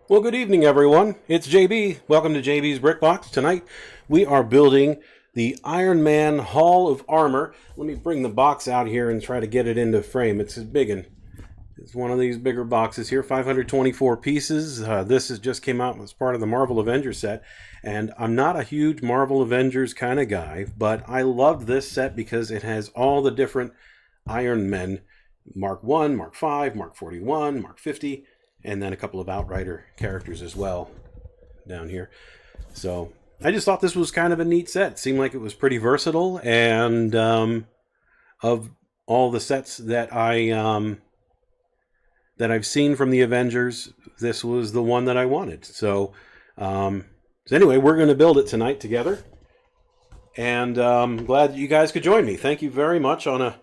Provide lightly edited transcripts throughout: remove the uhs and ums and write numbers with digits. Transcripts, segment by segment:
Well, good evening, everyone. It's JB. Welcome to JB's Brick Box. Tonight, we are building the Iron Man Hall of Armor. Let me bring the box out here and try to get it into frame. It's big, and it's one of these bigger boxes here, 524 pieces. This just came out as part of the Marvel Avengers set, and I'm not a huge Marvel Avengers kind of guy, but I loved this set because it has all the different Iron Men, Mark 1, Mark 5, Mark 41, Mark 50, and then a couple of Outrider characters as well down here. So I just thought this was kind of a neat set. It seemed like it was pretty versatile, and of all the sets that I've seen from the Avengers, this was the one that I wanted. So anyway, we're going to build it tonight together, and I'm glad that you guys could join me. Thank you very much on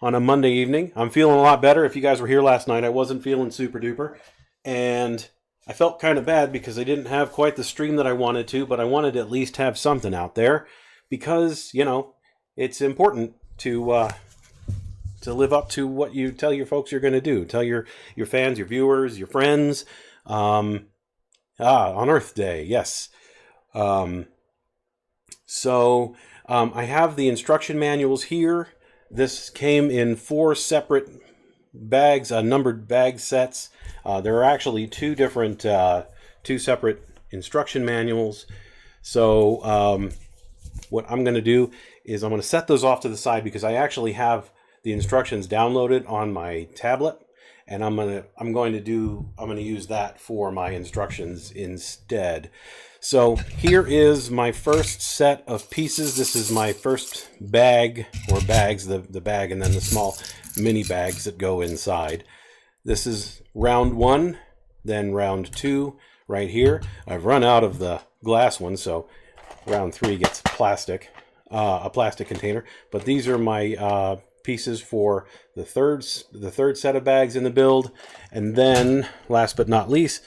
a Monday evening. I'm feeling a lot better. If you guys were here last night, I wasn't feeling super duper. And I felt kind of bad because I didn't have quite the stream that I wanted to, but I wanted to at least have something out there because, you know, it's important to live up to what you tell your folks you're going to do. Tell your fans, your viewers, your friends. On Earth Day, yes. I have the instruction manuals here. This came in 4 separate bags, numbered bag sets. There are actually two separate instruction manuals. So what I'm going to do is I'm going to set those off to the side because I actually have the instructions downloaded on my tablet, and I'm going to use that for my instructions instead. So here is my first set of pieces. This is my first bag, or bags, the bag and then the small mini bags that go inside. This is round 1, then round 2 right here. I've run out of the glass one, so round 3 gets a plastic container. But these are my pieces for the third set of bags in the build. And then, last but not least,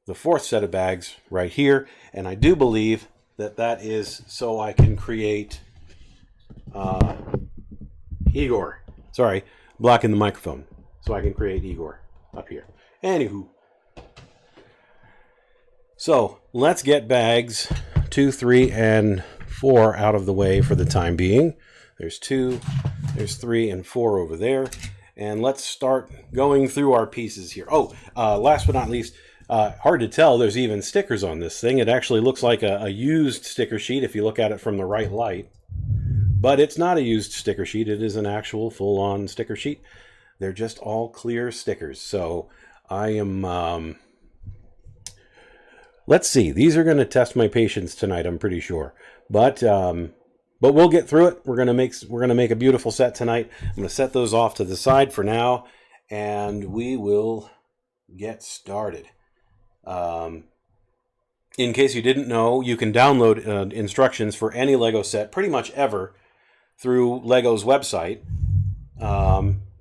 the 4th set of bags right here. And I do believe that is so I can create Igor. Sorry, blocking the microphone. So I can create Igor up here. Anywho. So let's get bags 2, 3, and 4 out of the way for the time being. There's 2, there's 3, and 4 over there. And let's start going through our pieces here. Last but not least, hard to tell, there's even stickers on this thing. It actually looks like a used sticker sheet if you look at it from the right light. But it's not a used sticker sheet. It is an actual full-on sticker sheet. They're just all clear stickers. So I am... let's see. These are going to test my patience tonight, I'm pretty sure. But we'll get through it. We're going to make a beautiful set tonight. I'm going to set those off to the side for now, and we will get started. In case you didn't know, you can download instructions for any Lego set pretty much ever through Lego's website.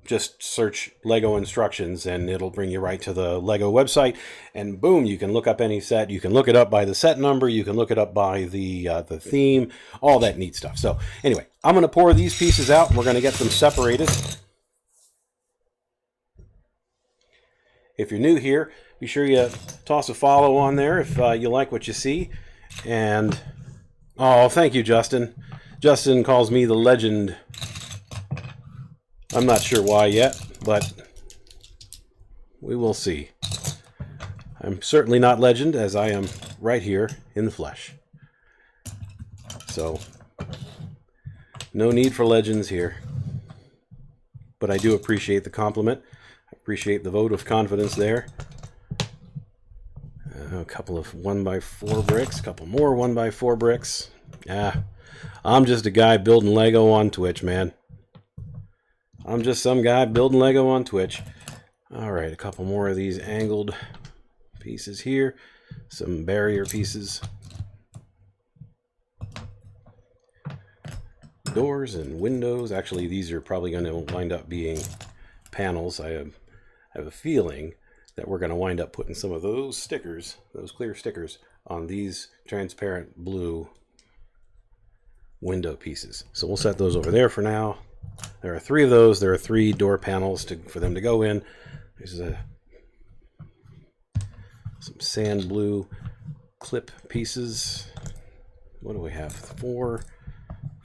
Just search Lego instructions and it'll bring you right to the Lego website, and boom, you can look up any set. You can look it up by the set number, you can look it up by the theme, all that neat stuff. So anyway, I'm going to pour these pieces out and we're going to get them separated. If you're new here, be sure you toss a follow on there if you like what you see. And thank you, Justin. Justin calls me the legend. I'm not sure why yet, but we will see. I'm certainly not legend, as I am right here in the flesh. So, no need for legends here. But I do appreciate the compliment. I appreciate the vote of confidence there. A couple of 1x4 bricks, a couple more 1x4 bricks. I'm just a guy building Lego on Twitch, man. I'm just some guy building Lego on Twitch. Alright, a couple more of these angled pieces here. Some barrier pieces. Doors and windows. Actually, these are probably going to wind up being panels. I have a feeling that we're going to wind up putting some of those stickers, those clear stickers, on these transparent blue window pieces. So we'll set those over there for now. There are 3 of those. There are 3 door panels for them to go in. There's some sand blue clip pieces. What do we have? 4,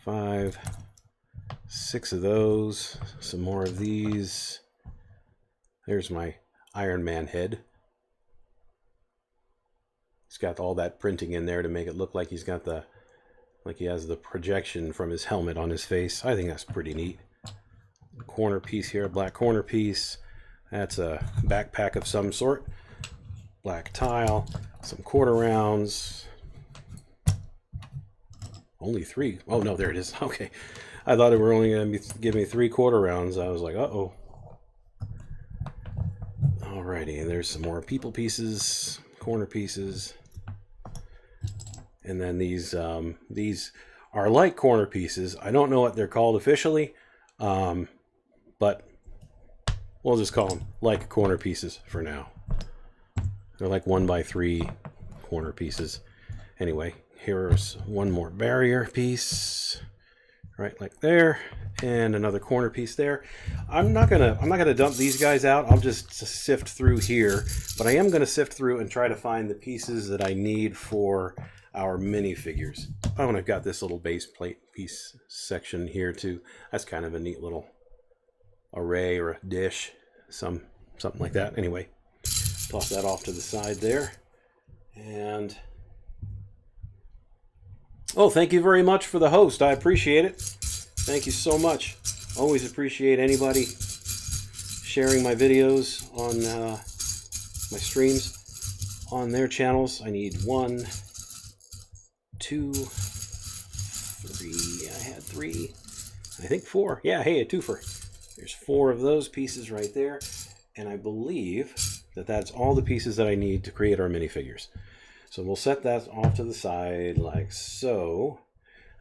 5, 6 of those. Some more of these. There's my Iron Man head. He's got all that printing in there to make it look like he's got the, like he has the projection from his helmet on his face. I think that's pretty neat. Corner piece here, black corner piece. That's a backpack of some sort. Black tile, some quarter rounds. Only 3. Oh no, there it is. Okay. I thought it were only going to give me 3 quarter rounds. I was like, uh-oh. Alrighty, and there's some more people pieces, corner pieces. And then these are like corner pieces. I don't know what they're called officially, but we'll just call them like corner pieces for now. They're like 1x3 corner pieces. Anyway, here's one more barrier piece, right like there, and another corner piece there. I'm not gonna dump these guys out. I'll just sift through here, but I am gonna sift through and try to find the pieces that I need for our minifigures. Oh, and I've got this little base plate piece section here too. That's kind of a neat little array or a dish, something like that. Anyway, toss that off to the side there. And oh, thank you very much for the host. I appreciate it. Thank you so much. Always appreciate anybody sharing my videos on my streams on their channels. I need 1, 2, 3. I had 3. I think 4. Yeah, hey, a twofer. There's 4 of those pieces right there. And I believe that that's all the pieces that I need to create our minifigures. So we'll set that off to the side like so.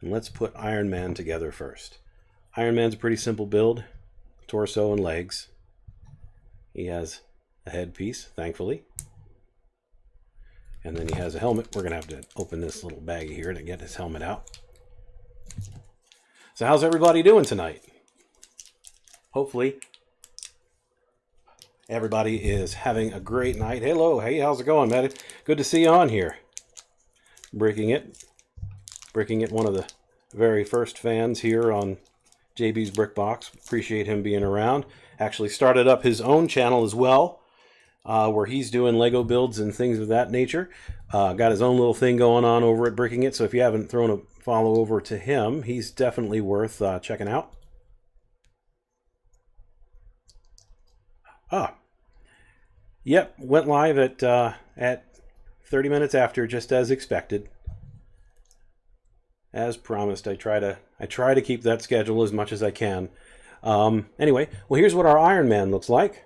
And let's put Iron Man together first. Iron Man's a pretty simple build. Torso and legs. He has a headpiece, thankfully. And then he has a helmet. We're going to have to open this little baggie here to get his helmet out. So how's everybody doing tonight? Hopefully everybody is having a great night. Hello, hey, how's it going, man? Good to see you on here. Breaking It, one of the very first fans here on JB's Brickbox. Appreciate him being around. Actually started up his own channel as well, where he's doing Lego builds and things of that nature. Got his own little thing going on over at Breaking It, so if you haven't thrown a follow over to him, he's definitely worth checking out. Yep, went live at 30 minutes after, just as expected. As promised, I try to keep that schedule as much as I can. Anyway, well, here's what our Iron Man looks like.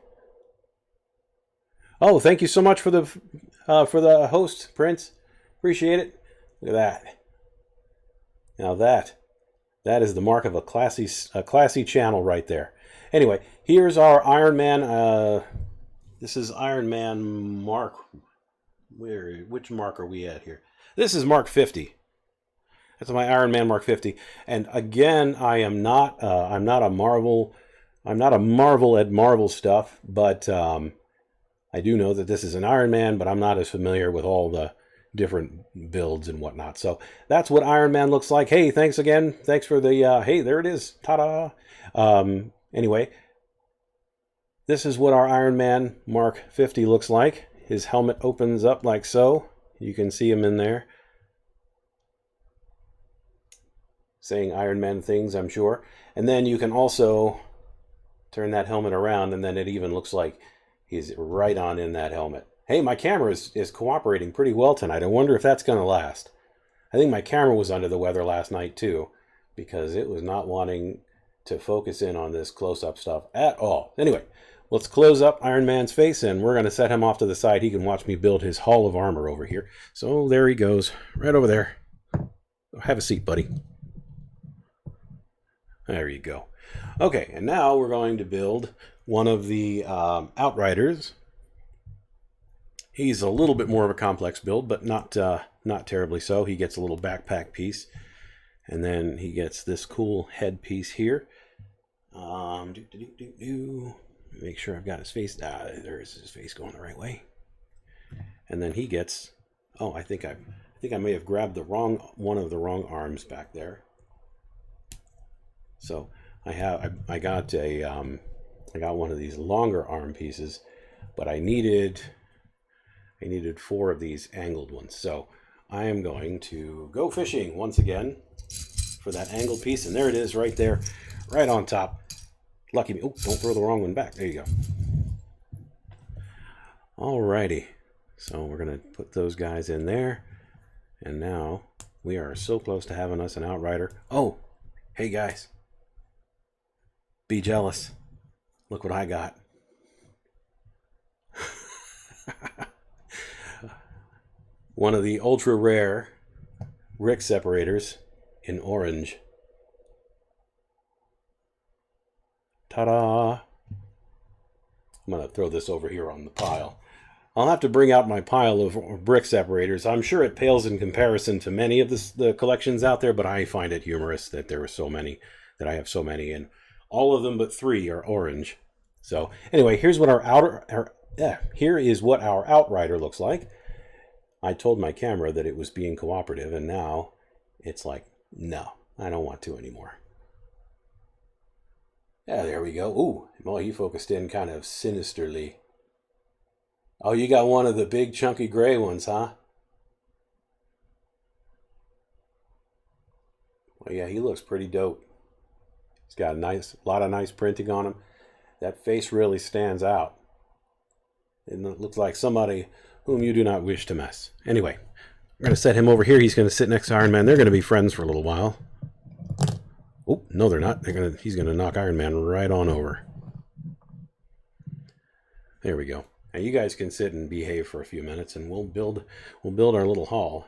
Oh, thank you so much for the host, Prince. Appreciate it. Look at that. Now that is the mark of a classy channel right there. Anyway, here's our Iron Man. This is Iron Man Mark. Which Mark are we at here? This is Mark 50. That's my Iron Man Mark 50. And again, I'm not a Marvel at Marvel stuff, but I do know that this is an Iron Man, but I'm not as familiar with all the different builds and whatnot. So that's what Iron Man looks like. Hey, thanks again. Thanks for the, hey, there it is. Ta-da. Anyway, this is what our Iron Man Mark 50 looks like. His helmet opens up like so. You can see him in there, saying Iron Man things, I'm sure. And then you can also turn that helmet around, and then it even looks like he's right on in that helmet. Hey, my camera is cooperating pretty well tonight. I wonder if that's going to last. I think my camera was under the weather last night too, because it was not wanting to focus in on this close-up stuff at all. Anyway, let's close up Iron Man's face, and we're going to set him off to the side. He can watch me build his Hall of Armor over here. So there he goes, right over there. Have a seat, buddy. There you go. Okay, and now we're going to build one of the Outriders. He's a little bit more of a complex build, but not terribly so. He gets a little backpack piece, and then he gets this cool head piece here. Make sure I've got his face. There's his face going the right way. And then he gets, oh, I think I may have grabbed the wrong one of the wrong arms back there. So I got one of these longer arm pieces, but I needed 4 of these angled ones. So I am going to go fishing once again for that angled piece, and there it is right there, right on top. Lucky me. Oh, don't throw the wrong one back. There you go. Alrighty. So we're going to put those guys in there. And now we are so close to having us an outrider. Oh, hey guys. Be jealous. Look what I got. One of the ultra rare Rick separators in orange. Ta-da! I'm going to throw this over here on the pile. I'll have to bring out my pile of brick separators. I'm sure it pales in comparison to many of the collections out there, but I find it humorous that there are so many, that I have so many, and all of them but 3 are orange. So anyway, here is what our outrider looks like. I told my camera that it was being cooperative, and now it's like, no, I don't want to anymore. Yeah, there we go. Ooh, well, he focused in kind of sinisterly. Oh, you got one of the big chunky gray ones, huh? Well, yeah, he looks pretty dope. He's got a lot of nice printing on him. That face really stands out. It looks like somebody whom you do not wish to mess. Anyway, I'm going to set him over here. He's going to sit next to Iron Man. They're going to be friends for a little while. Oh, no, they're not. He's going to knock Iron Man right on over. There we go. Now you guys can sit and behave for a few minutes, and we'll build our little haul.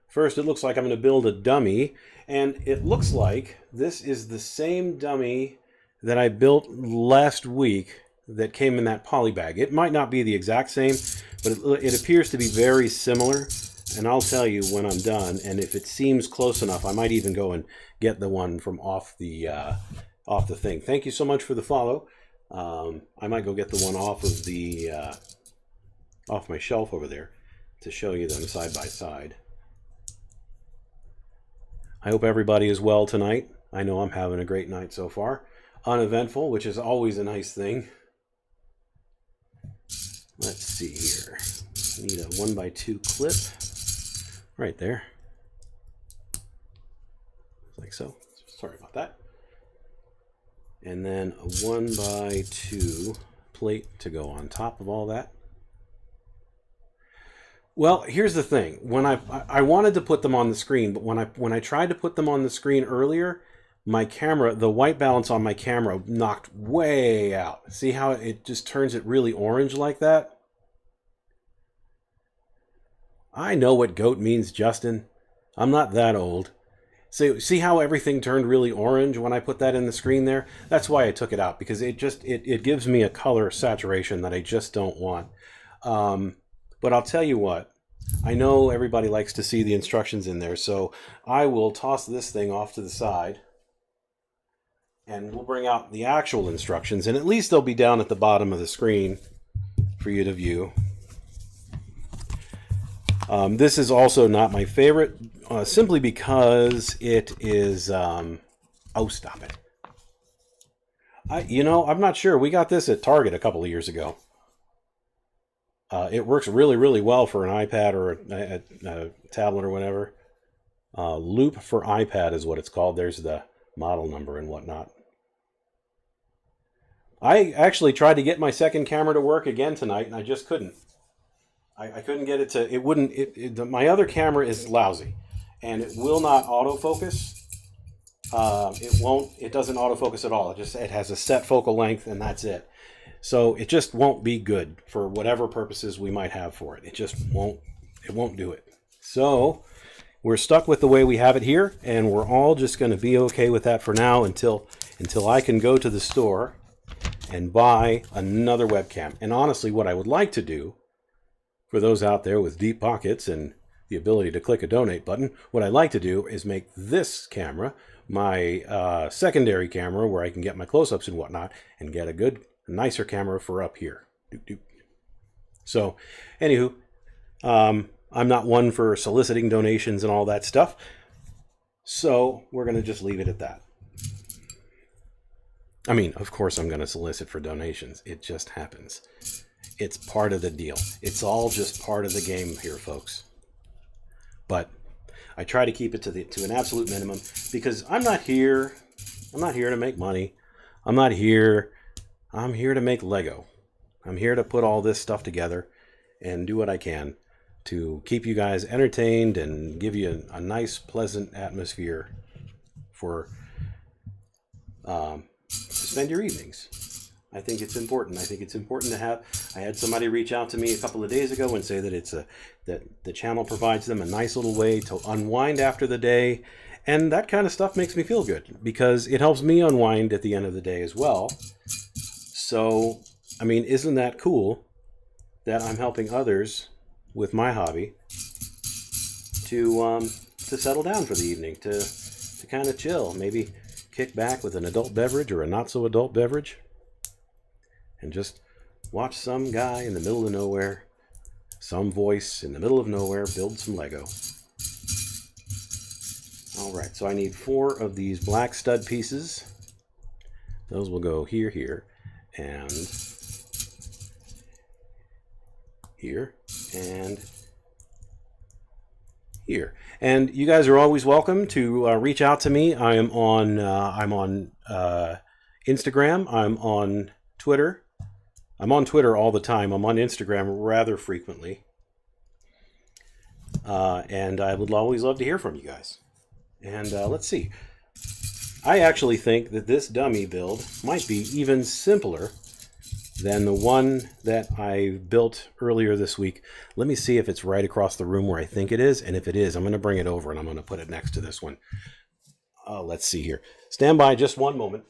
First, it looks like I'm going to build a dummy, and it looks like this is the same dummy that I built last week that came in that poly bag. It might not be the exact same, but it appears to be very similar, and I'll tell you when I'm done, and if it seems close enough, I might even go and get the one from off the thing. Thank you so much for the follow. I might go get the one off of the off my shelf over there to show you them side by side. I hope everybody is well tonight. I know I'm having a great night so far. Uneventful, which is always a nice thing. Let's see here. I need a 1x2 clip right there. Like so. Sorry about that. And then a 1x2 plate to go on top of all that. Well, here's the thing. When I wanted to put them on the screen, but when I tried to put them on the screen earlier, my camera, the white balance on my camera knocked way out. See how it just turns it really orange like that? I know what goat means, Justin. I'm not that old. So see how everything turned really orange when I put that in the screen there? That's why I took it out, because it gives me a color saturation that I just don't want. But I'll tell you what, I know everybody likes to see the instructions in there, so I will toss this thing off to the side and we'll bring out the actual instructions, and at least they'll be down at the bottom of the screen for you to view. This is also not my favorite, simply because it is, oh, stop it. I'm not sure. We got this at Target a couple of years ago. It works really, really well for an iPad or a tablet or whatever. Loop for iPad is what it's called. There's the model number and whatnot. I actually tried to get my second camera to work again tonight, and I just couldn't. I couldn't get it to, it wouldn't, my other camera is lousy, and it will not autofocus. It doesn't autofocus at all. It has a set focal length, and that's it. So it just won't be good for whatever purposes we might have for it. It won't do it. So we're stuck with the way we have it here, and we're all just going to be okay with that for now until I can go to the store and buy another webcam. And honestly, what I would like to do, for those out there with deep pockets and the ability to click a donate button, what I'd like to do is make this camera my secondary camera where I can get my close-ups and whatnot, and get a good, nicer camera for up here. Doop, doop. So, anywho, I'm not one for soliciting donations and all that stuff. So we're going to just leave it at that. I mean, of course I'm going to solicit for donations. It just happens. It's part of the deal. It's all just part of the game here, folks. But I try to keep it to an absolute minimum because I'm not here to make money. I'm here to make Lego. I'm here to put all this stuff together and do what I can to keep you guys entertained and give you a nice, pleasant atmosphere for to spend your evenings. I think it's important. I think it's important to have. I had somebody reach out to me a couple of days ago and say that that the channel provides them a nice little way to unwind after the day, and that kind of stuff makes me feel good because it helps me unwind at the end of the day as well. So, I mean, isn't that cool that I'm helping others with my hobby to settle down for the evening, to kind of chill, maybe kick back with an adult beverage or a not so adult beverage and just watch some guy in the middle of nowhere, some voice in the middle of nowhere build some Lego. All right, so I need 4 of these black stud pieces. Those will go here, here, and here, and here. And you guys are always welcome to reach out to me. I'm on Instagram. I'm on Twitter. I'm on Twitter all the time. I'm on Instagram rather frequently. And I would always love to hear from you guys. And let's see. I actually think that this dummy build might be even simpler than the one that I built earlier this week. Let me see if it's right across the room where I think it is. And if it is, I'm going to bring it over and I'm going to put it next to this one. Let's see here. Stand by just one moment.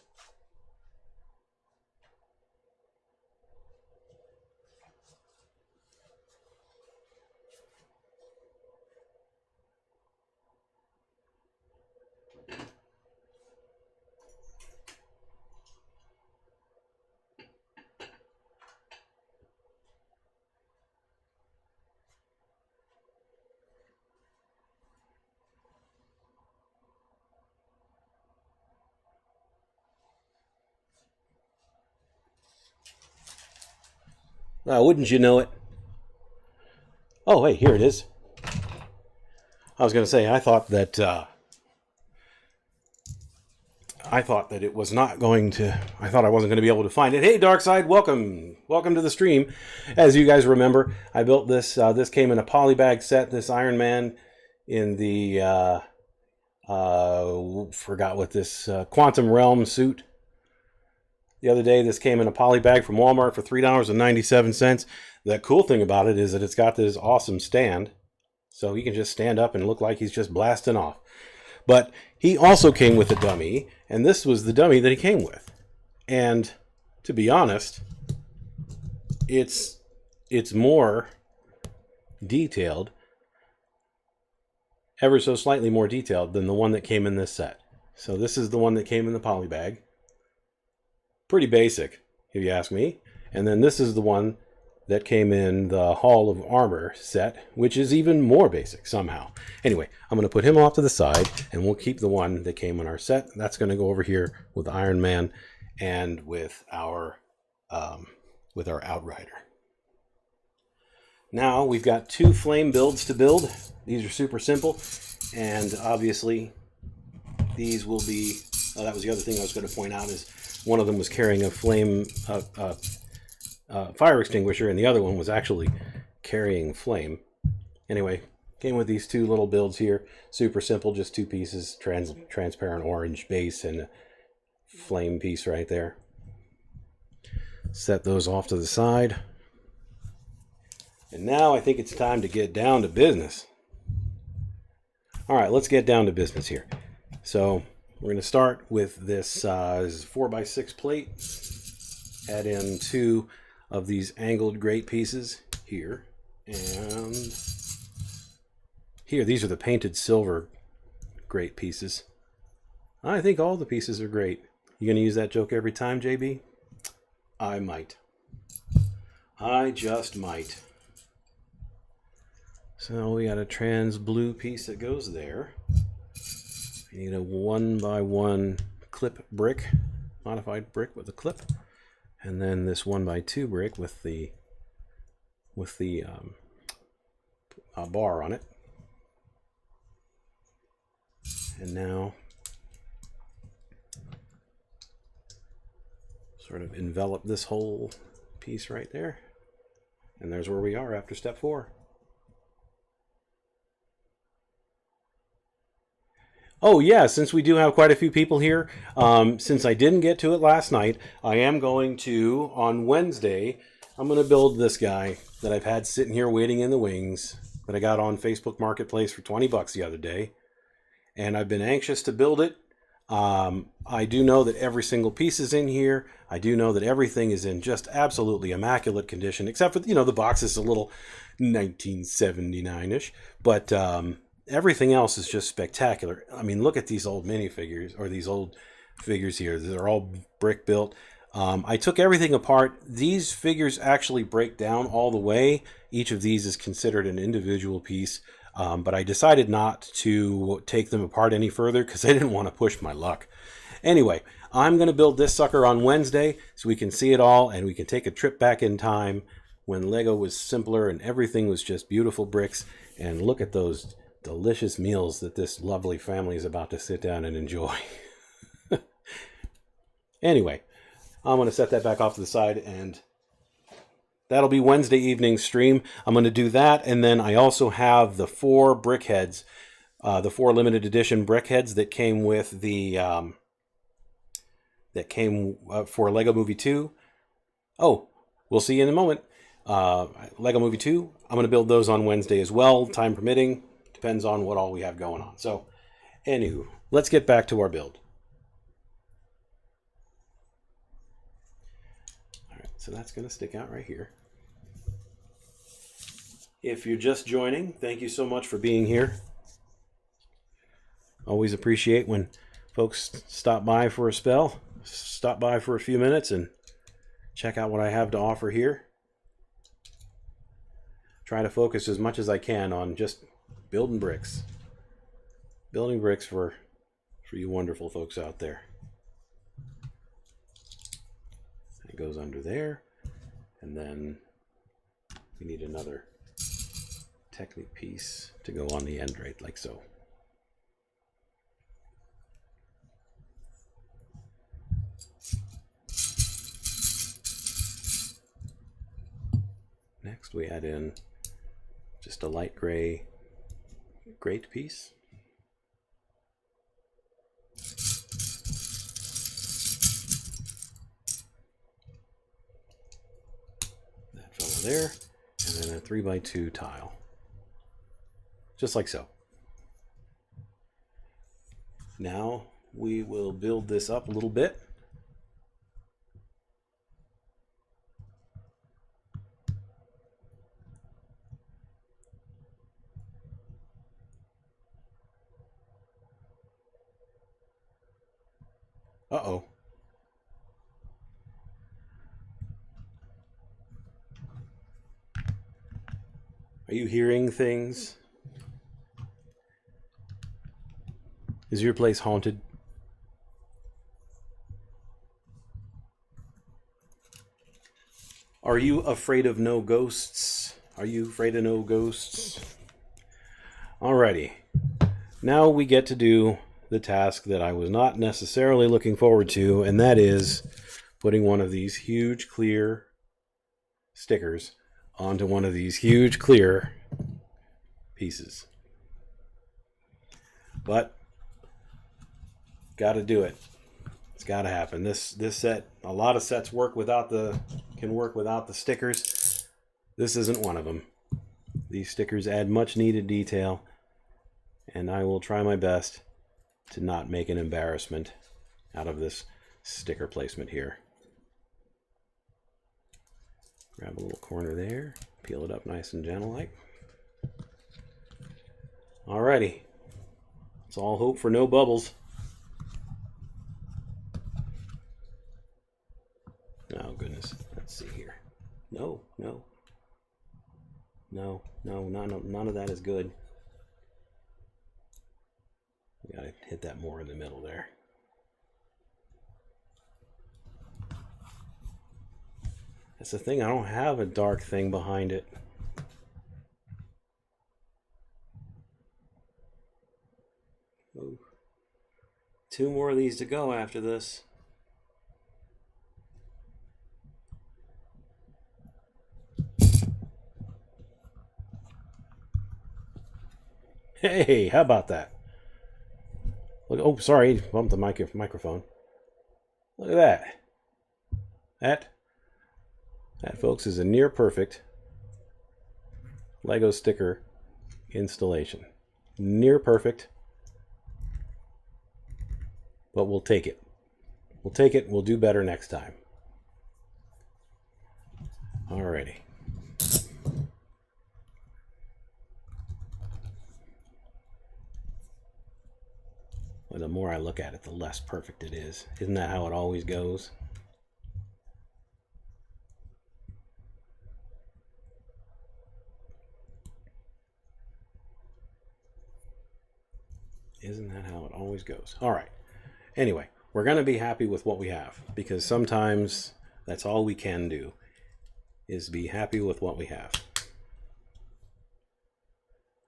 Wouldn't you know it? Oh, hey, here it is. I was going to say, I thought that it was not going to. I thought I wasn't going to be able to find it. Hey, Darkside, welcome to the stream. As you guys remember, I built this. This came in a polybag set. This Iron Man in the forgot what this Quantum Realm suit. The other day, this came in a poly bag from Walmart for $3.97. The cool thing about it is that it's got this awesome stand. So he can just stand up and look like he's just blasting off. But he also came with a dummy, and this was the dummy that he came with. And to be honest, it's more detailed, ever so slightly more detailed than the one that came in this set. So this is the one that came in the poly bag. Pretty basic, if you ask me. And then this is the one that came in the Hall of Armor set, which is even more basic somehow. Anyway, I'm going to put him off to the side, and we'll keep the one that came in our set. That's going to go over here with Iron Man and with our Outrider. Now we've got 2 flame builds to build. These are super simple, and obviously these will be. Oh, that was the other thing I was going to point out is. One of them was carrying a flame fire extinguisher, and the other one was actually carrying flame. Anyway, came with these 2 little builds here. Super simple, just 2 pieces, transparent orange base and a flame piece right there. Set those off to the side. And now I think it's time to get down to business. All right, let's get down to business here. So we're going to start with this 4x6 plate. Add in 2 of these angled grate pieces here. And here, these are the painted silver grate pieces. I think all the pieces are great. You going to use that joke every time, JB? I might. I just might. So we got a trans blue piece that goes there. You need a 1x1 clip brick, modified brick with a clip, and then this 1x2 brick with the bar on it. And now sort of envelop this whole piece right there. And there's where we are after step 4. Oh yeah, since we do have quite a few people here, since I didn't get to it last night, I am going to, on Wednesday, I'm going to build this guy that I've had sitting here waiting in the wings, that I got on Facebook Marketplace for 20 bucks the other day. And I've been anxious to build it. I do know that every single piece is in here. I do know that everything is in just absolutely immaculate condition, except for, the box is a little 1979-ish. But everything else is just spectacular. I mean, look at these old minifigures, or these old figures here. They're all brick built. I took everything apart. These figures actually break down all the way. Each of these is considered an individual piece. But I decided not to take them apart any further because I didn't want to push my luck. Anyway, I'm going to build this sucker on Wednesday so we can see it all and we can take a trip back in time when Lego was simpler and everything was just beautiful bricks. And look at those delicious meals that this lovely family is about to sit down and enjoy. Anyway, I'm going to set that back off to the side, and that'll be Wednesday evening stream. I'm going to do that, and then I also have the 4 brick heads, the 4 limited edition brick heads that came with the for Lego Movie 2. Oh, we'll see you in a moment. Lego Movie 2, I'm going to build those on Wednesday as well, time permitting. Depends on what all we have going on. So, anywho, let's get back to our build. All right, so that's going to stick out right here. If you're just joining, thank you so much for being here. Always appreciate when folks stop by for a spell, stop by for a few minutes and check out what I have to offer here. Try to focus as much as I can on just building bricks. Building bricks for you wonderful folks out there. It goes under there, and then we need another Technic piece to go on the end right like so. Next we add in just a light gray grate piece. That fellow there, and then a 3x2 tile. Just like so. Now we will build this up a little bit. Uh-oh. Are you hearing things? Is your place haunted? Are you afraid of no ghosts? Are you afraid of no ghosts? Alrighty. Now we get to do the task that I was not necessarily looking forward to, and that is putting one of these huge clear stickers onto one of these huge clear pieces. But got to do it. It's got to happen. This set, a lot of sets can work without the stickers. This isn't one of them. These stickers add much needed detail, and I will try my best to not make an embarrassment out of this sticker placement here. Grab a little corner there, peel it up nice and gentle like. Alrighty. It's all hope for no bubbles. Oh goodness, let's see here. No. No, none of that is good. We gotta hit that more in the middle there. That's the thing, I don't have a dark thing behind it. Ooh. 2 more of these to go after this. Hey, how about that? Look, oh, sorry, bumped the microphone. Look at that. That, folks, is a near perfect Lego sticker installation. Near perfect, but we'll take it. We'll take it. We'll do better next time. Alrighty. Well, the more I look at it, the less perfect it is. Isn't that how it always goes? Isn't that how it always goes? All right. Anyway, we're going to be happy with what we have, because sometimes that's all we can do, is be happy with what we have.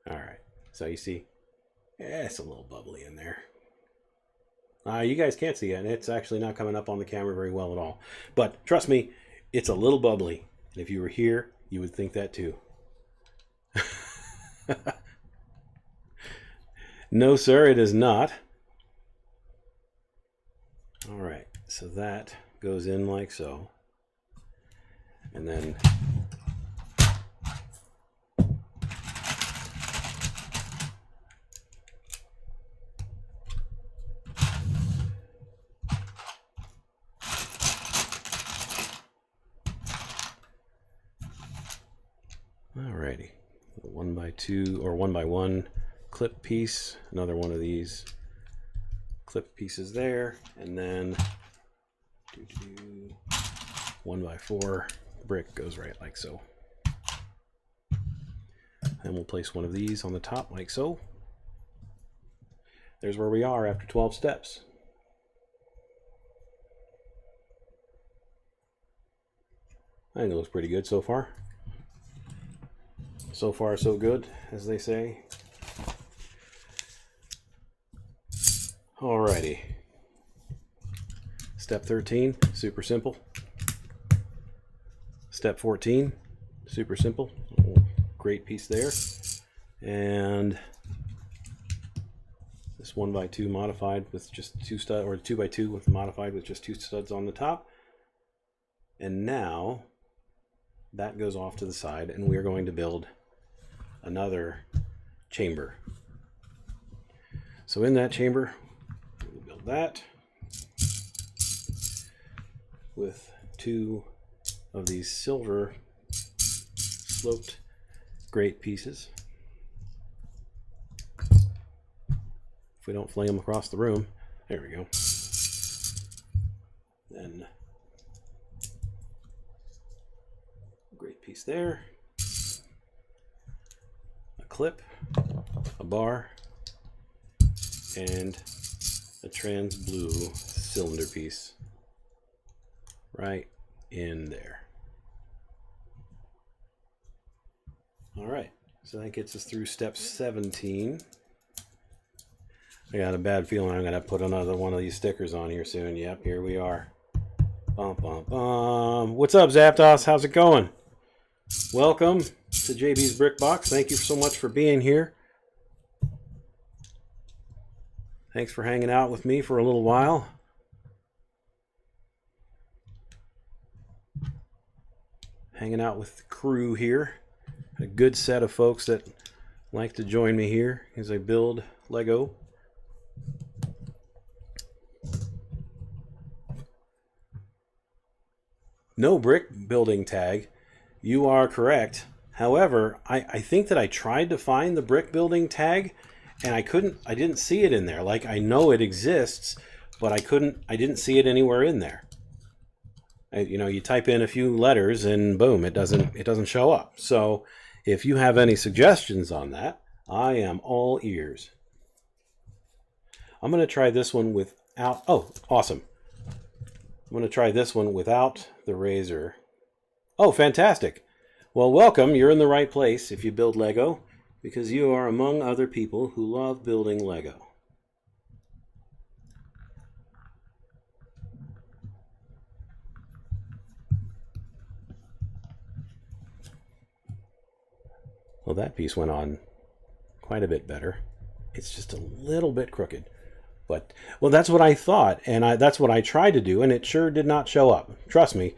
All right. So you see, it's a little bubbly in there. You guys can't see it, and it's actually not coming up on the camera very well at all. But trust me, it's a little bubbly. And if you were here, you would think that too. No, sir, it is not. All right, so that goes in like so. And then alrighty, 1x2 or 1x1 clip piece, another one of these clip pieces there, and then 1x4 brick goes right like so. And we'll place one of these on the top like so. There's where we are after 12 steps. I think it looks pretty good so far. So far, so good, as they say. Alrighty. Step 13, super simple. Step 14, super simple. Great piece there. And this 1x2 modified with just 2 studs, or 2x2 with modified with just 2 studs on the top. And now that goes off to the side, and we're going to build another chamber. So in that chamber, we'll build that with 2 of these silver sloped grate pieces. If we don't fling them across the room, there we go. Then a great piece there, a clip, a bar, and a trans blue cylinder piece right in there. All right, so that gets us through step 17. I got a bad feeling I'm gonna put another one of these stickers on here soon. Yep, here we are. Bum, bum, bum. What's up, Zapdos? How's it going? Welcome to JB's Brick Box. Thank you so much for being here. Thanks for hanging out with me for a little while. Hanging out with the crew here. A good set of folks that like to join me here as I build Lego. No brick building tag. You are correct. However, I think that I tried to find the brick building tag and I didn't see it in there. Like, I know it exists, but I didn't see it anywhere in there. You know, you type in a few letters and boom, it doesn't show up. So If you have any suggestions on that, I am all ears. I'm going to try this one without... Oh, awesome. I'm going to try this one without the razor. Oh, fantastic. Well, welcome. You're in the right place if you build Lego, because you are among other people who love building Lego. Well, that piece went on quite a bit better. It's just a little bit crooked. But, well, that's what I thought, and that's what I tried to do, and it sure did not show up. Trust me,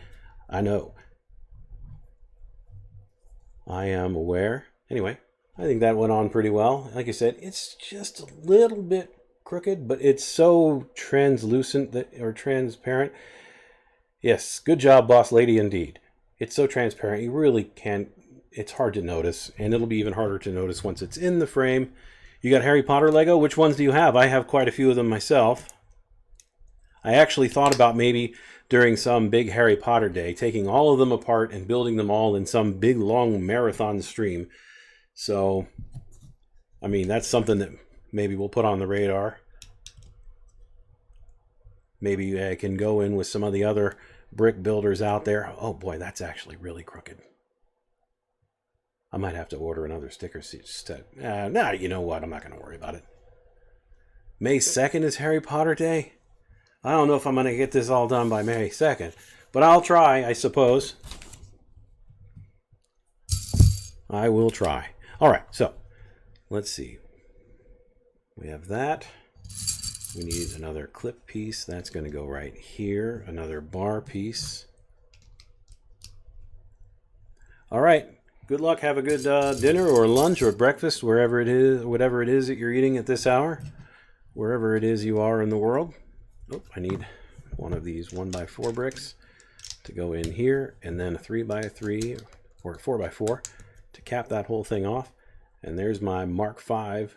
I know. I am aware. Anyway, I think that went on pretty well. Like I said, it's just a little bit crooked, but it's so translucent or transparent. Yes, good job, boss lady, indeed. It's so transparent, you really can't... It's hard to notice, and it'll be even harder to notice once it's in the frame. You got Harry Potter Lego? Which ones do you have? I have quite a few of them myself. I actually thought about maybe during some big Harry Potter day, taking all of them apart and building them all in some big, long marathon stream. So, I mean, that's something that maybe we'll put on the radar. Maybe I can go in with some of the other brick builders out there. Oh boy, that's actually really crooked. I might have to order another sticker set. Nah, you know what? I'm not going to worry about it. May 2nd is Harry Potter Day. I don't know if I'm going to get this all done by May 2nd, but I'll try, I suppose. I will try. All right, so let's see. We have that. We need another clip piece. That's going to go right here. Another bar piece. All right. Good luck. Have a good dinner or lunch or breakfast, wherever it is, whatever it is that you're eating at this hour, wherever it is you are in the world. Oh, I need one of these 1x4 bricks to go in here, and then a 3x3 or 4x4 to cap that whole thing off. And there's my Mark V.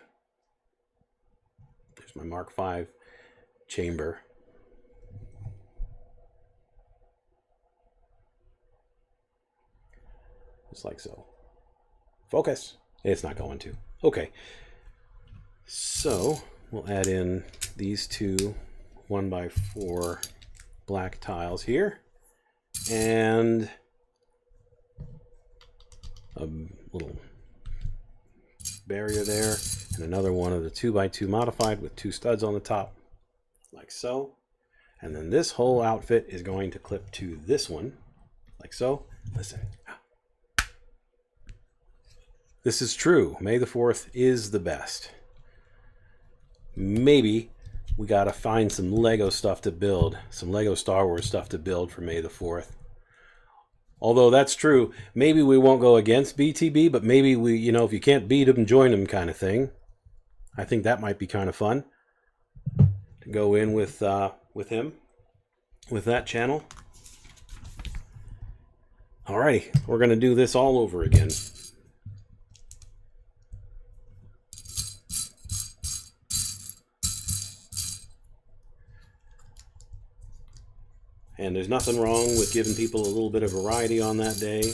There's my Mark V chamber. Just like so. Focus. It's not going to. Okay. So we'll add in these two 1x4 black tiles here. And a little barrier there. And another one of the 2x2 modified with 2 studs on the top. Like so. And then this whole outfit is going to clip to this one. Like so. Listen. This is true. May the 4th is the best. Maybe we got to find some Lego stuff to build. Some Lego Star Wars stuff to build for May the 4th. Although that's true. Maybe we won't go against BTB, but maybe we, you know, if you can't beat them, join them kind of thing. I think that might be kind of fun. To go in with him. With that channel. Alrighty. We're going to do this all over again. And there's nothing wrong with giving people a little bit of variety on that day.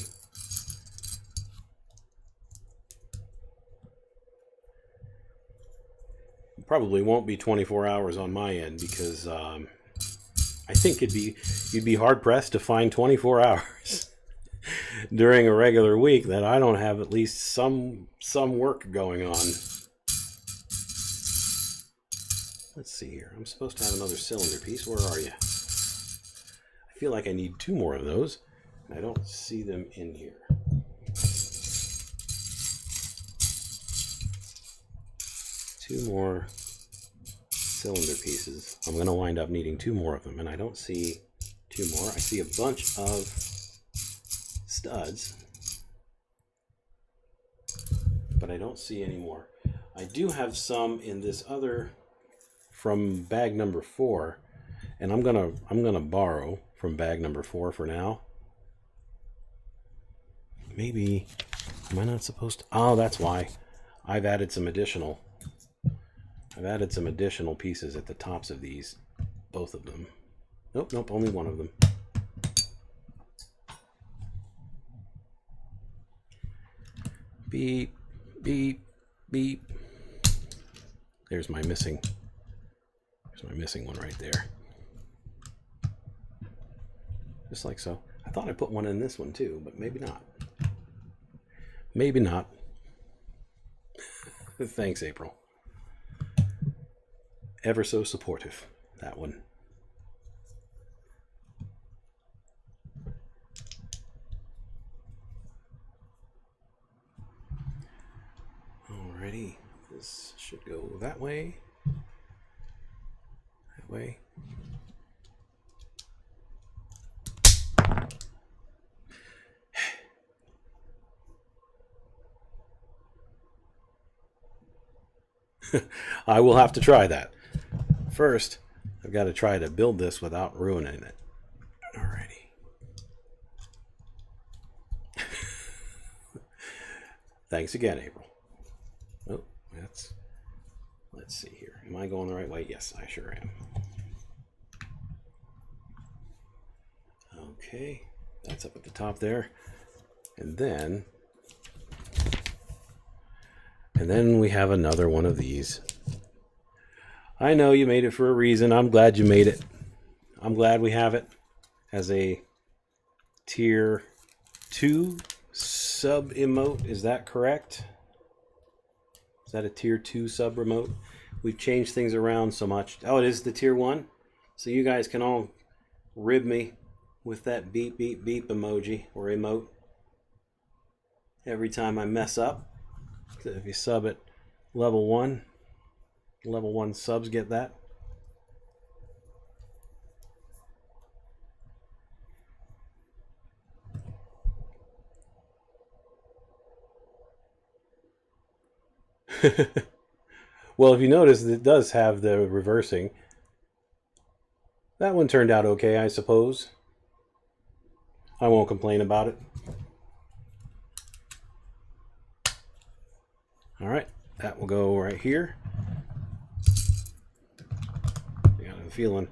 Probably won't be 24 hours on my end because I think you'd be hard pressed to find 24 hours during a regular week that I don't have at least some work going on. Let's see here. I'm supposed to have another cylinder piece. Where are you? I feel like I need 2 more of those. I don't see them in here. Two more cylinder pieces. I'm going to wind up needing 2 more of them, and I don't see 2 more. I see a bunch of studs, but I don't see any more. I do have some in this other from bag number 4, and I'm gonna borrow from bag number 4 for now. Maybe, am I not supposed to? Oh, that's why. I've added some additional pieces at the tops of these, both of them. Nope, only one of them. Beep, beep, beep. There's my missing one right there. Just like so. I thought I put one in this one too, but maybe not. Maybe not. Thanks, April. Ever so supportive, that one. Alrighty, this should go that way. That way. I will have to try that. First, I've got to try to build this without ruining it. Alrighty. Thanks again, April. Oh, let's see here. Am I going the right way? Yes, I sure am. Okay, that's up at the top there. And then we have another one of these. I know you made it for a reason. I'm glad you made it. I'm glad we have it as a tier 2 sub emote. Is that correct? Is that a tier 2 sub remote? We've changed things around so much. Oh, it is the tier 1? So you guys can all rib me with that beep, beep, beep emoji or emote every time I mess up. So if you sub at level 1 subs get that. Well, if you notice, it does have the reversing. That one turned out okay, I suppose. I won't complain about it. All right, that will go right here. I got a feeling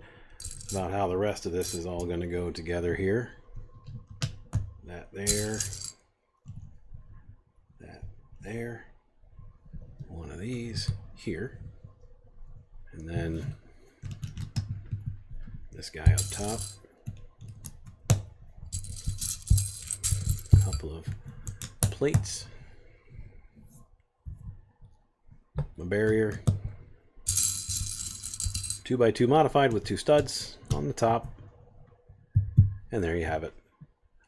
about how the rest of this is all going to go together here. That there. That there. One of these here. And then this guy up top. A couple of plates. My barrier. 2x2 modified with 2 studs on the top. And there you have it.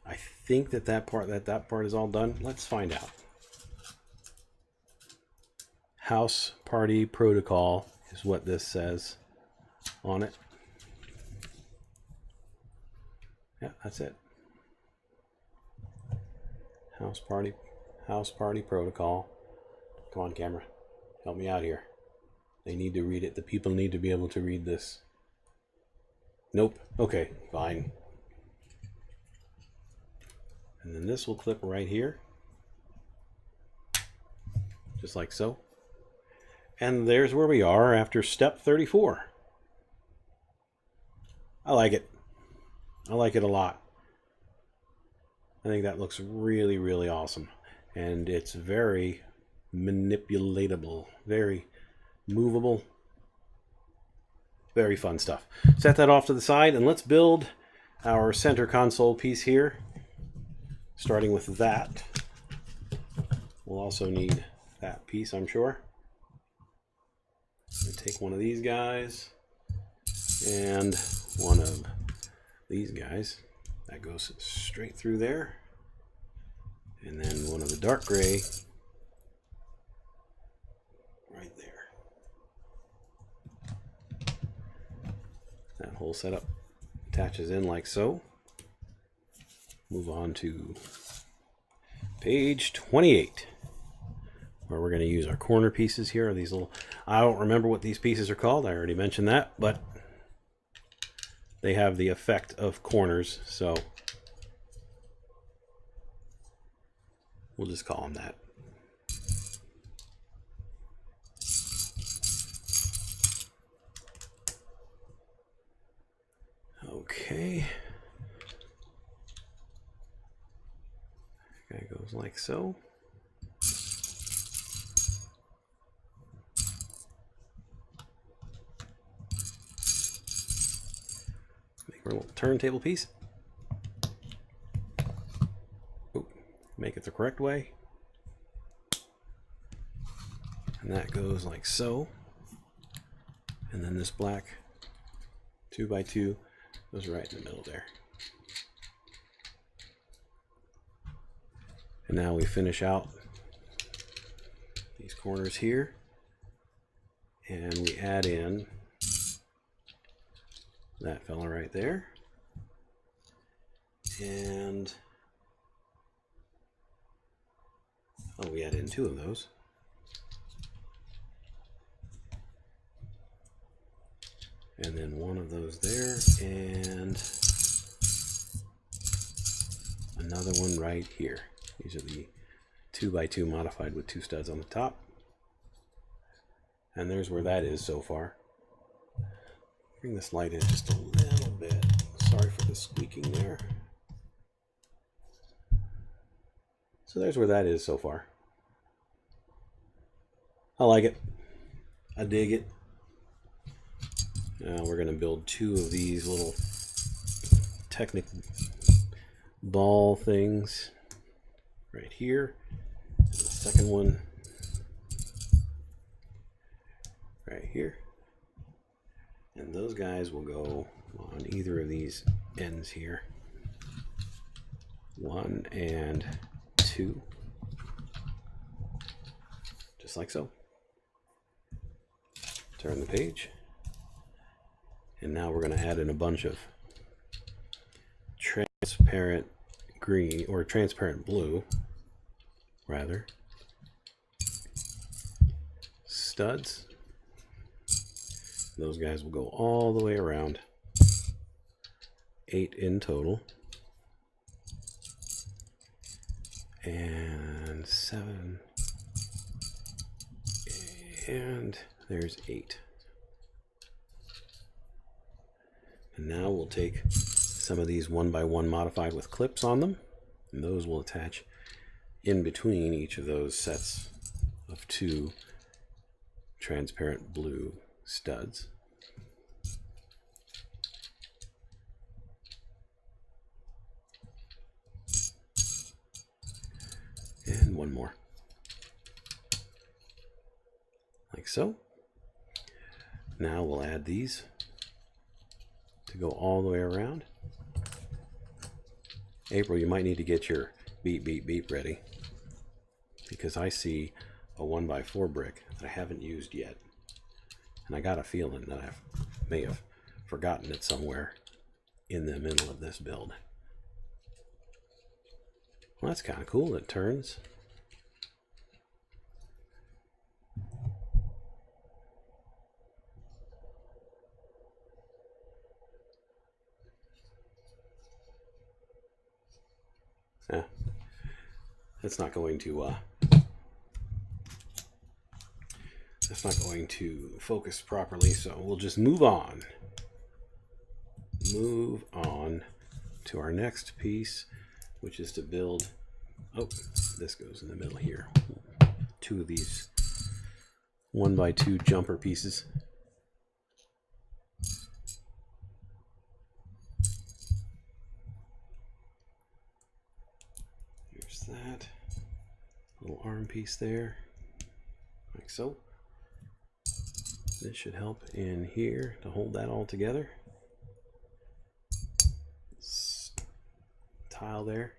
I think that part is all done. Let's find out. House Party Protocol is what this says on it. Yeah, that's it. House Party Protocol. Come on, camera. Help me out here. They need to read it. The people need to be able to read this. Nope. Okay, fine. And then this will clip right here. Just like so. And there's where we are after step 34. I like it. I like it a lot. I think that looks really, really awesome. And it's very manipulatable, very movable, very fun stuff. Set that off to the side and let's build our center console piece here. Starting with that. We'll also need that piece, I'm sure. Take one of these guys and one of these guys. That goes straight through there. And then one of the dark gray right there. That whole setup attaches in like so. Move on to page 28. Where we're going to use our corner pieces here. These little, I don't remember what these pieces are called. I already mentioned that, but they have the effect of corners, so we'll just call them that. Okay. Guy goes like so. our little turntable piece. Oop, make it the correct way. And that goes like so. And then this black 2x2 goes right in the middle there. And now we finish out these corners here. And we add in that fella right there. And oh, we add in 2 of those. And then 1 of those there, and another one right here. These are the 2x2 modified with 2 studs on the top. And there's where that is so far. Bring this light in just a little bit. Sorry for the squeaking there. So there's where that is so far. I like it. I dig it. Now we're going to build 2 of these little Technic ball things right here. And the second one right here. And those guys will go on either of these ends here. 1 and 2. Just like so. Turn the page. And now we're going to add in a bunch of transparent green, or transparent blue, rather, studs. Those guys will go all the way around. 8 in total. And 7. And there's 8. And now we'll take some of these 1x1 modified with clips on them, and those will attach in between each of those sets of 2 transparent blue studs. And 1 more. Like so. Now we'll add these to go all the way around. April, you might need to get your beep beep beep ready, because I see a 1x4 brick that I haven't used yet, and I got a feeling that I may have forgotten it somewhere in the middle of this build. Well, that's kind of cool. It turns. Yeah, it's not going to focus properly, so we'll just move on to our next piece, which is to build, oh, this goes in the middle here, 2 of these 1x2 jumper pieces. That little arm piece there, like so. This should help in here to hold that all together. Tile there.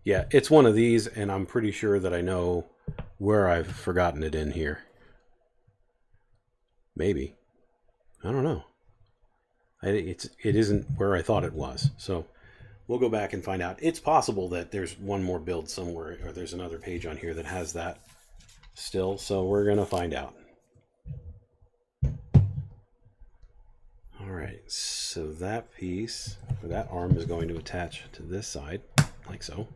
Yeah, it's one of these, and I'm pretty sure that I know where I've forgotten it in here. Maybe. I don't know. It isn't where I thought it was, so we'll go back and find out. It's possible that there's one more build somewhere, or there's another page on here that has that still, so we're going to find out. All right, so that piece, or that arm, is going to attach to this side, like so.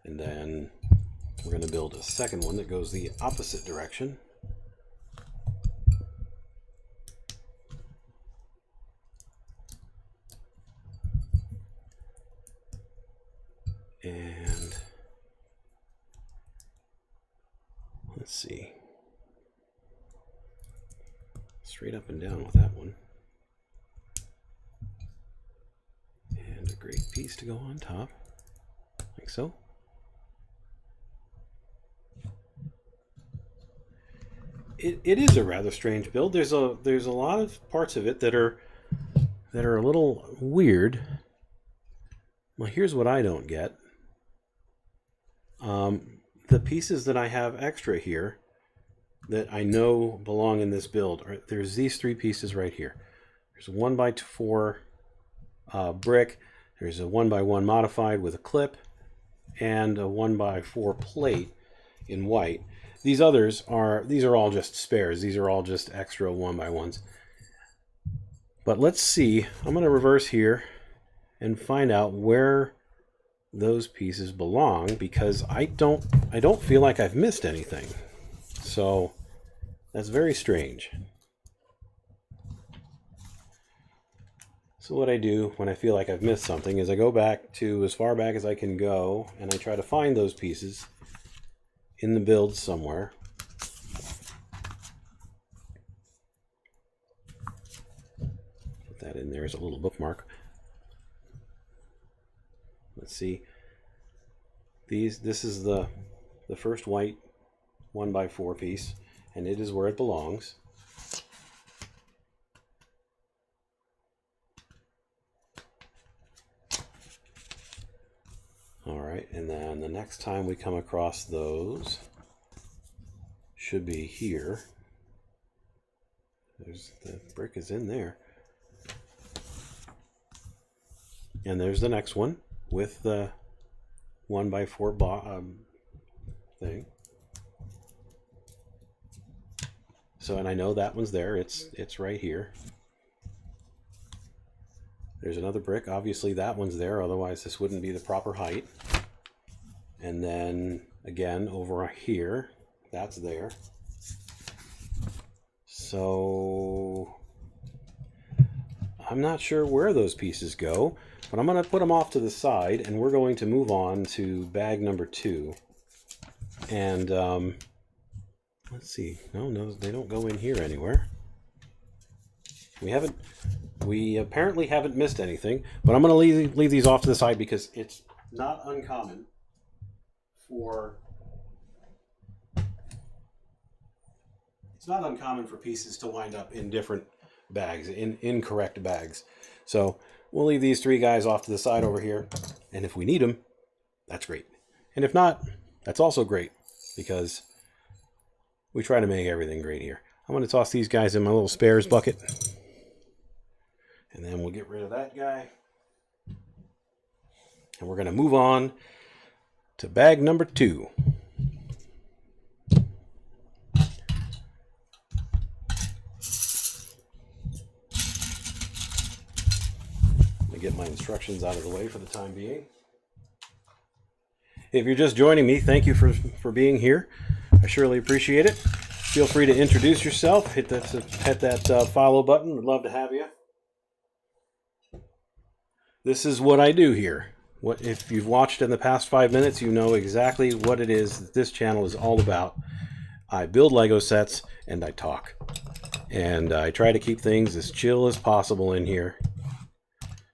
And then we're going to build a second one that goes the opposite direction. And let's see. Let's straight up and down with that one. And a great piece to go on top, like so. It is a rather strange build. There's a lot of parts of it that are a little weird. Well, here's what I don't get. The pieces that I have extra here that I know belong in this build, there's these three pieces right here. There's a 1x4 brick, there's a 1x1 modified with a clip, and a 1x4 plate in white. These others these are all just spares. These are all just extra 1x1s. But let's see, I'm going to reverse here and find out where those pieces belong, because I don't feel like I've missed anything. So that's very strange. So what I do when I feel like I've missed something is I go back to as far back as I can go, and I try to find those pieces in the build somewhere. Put that in there as a little bookmark. Let's see. This is the first white 1x4 piece, and it is where it belongs. All right, and then the next time we come across those should be here. There's the brick is in there. And there's the next one with the 1x4 thing. So, and I know that one's there. It's right here. There's another brick. Obviously that one's there, otherwise this wouldn't be the proper height. And then again over here, that's there. So I'm not sure where those pieces go, but I'm going to put them off to the side, and we're going to move on to bag number 2. And let's see. No, they don't go in here anywhere. We apparently haven't missed anything, but I'm going to leave these off to the side because it's not uncommon for pieces to wind up in different bags, in incorrect bags. So we'll leave these three guys off to the side over here, and if we need them, that's great. And if not, that's also great, because we try to make everything great here. I'm going to toss these guys in my little spares bucket, and then we'll get rid of that guy. And we're going to move on to bag number 2. Get my instructions out of the way for the time being. If you're just joining me, thank you for being here. I surely appreciate it. Feel free to introduce yourself. Hit that follow button. Would love to have you. This is what I do here. If you've watched in the past 5 minutes, you know exactly what it is that this channel is all about. I build Lego sets and I talk. And I try to keep things as chill as possible in here.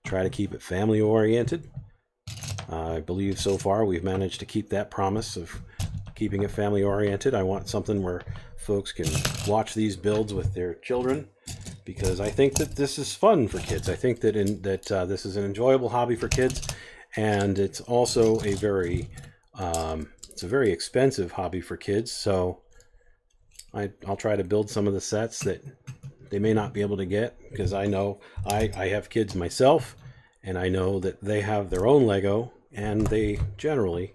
Try to keep it family oriented. I believe so far we've managed to keep that promise of keeping it family oriented. I want something where folks can watch these builds with their children, because I think that this is fun for kids. I think that this is an enjoyable hobby for kids, and it's also a very expensive hobby for kids. So I'll try to build some of the sets that they may not be able to get, because I know I have kids myself, and I know that they have their own Lego, and they generally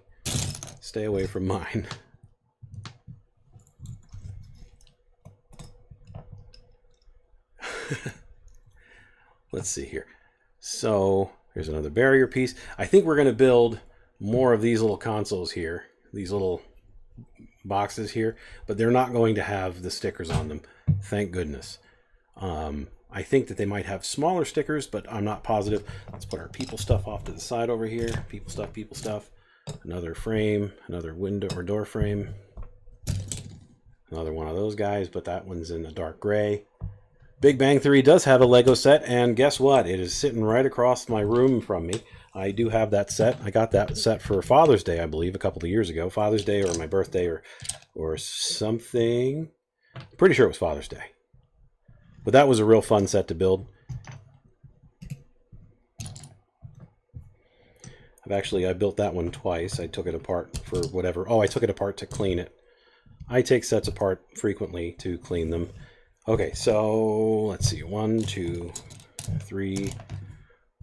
stay away from mine. Let's see here. So here's another barrier piece. I think we're going to build more of these little consoles here, these little boxes here, but they're not going to have the stickers on them. Thank goodness. I think that they might have smaller stickers, but I'm not positive. Let's put our people stuff off to the side over here. People stuff. Another frame, another window or door frame. Another one of those guys, but that one's in a dark gray. Big Bang Theory does have a Lego set, and guess what? It is sitting right across my room from me. I do have that set. I got that set for Father's Day, I believe, a couple of years ago. Father's Day or my birthday or something. Pretty sure it was Father's Day. But that was a real fun set to build. I built that one twice. I took it apart for whatever. Oh, I took it apart to clean it. I take sets apart frequently to clean them. Okay, so let's see. 1, 2, 3,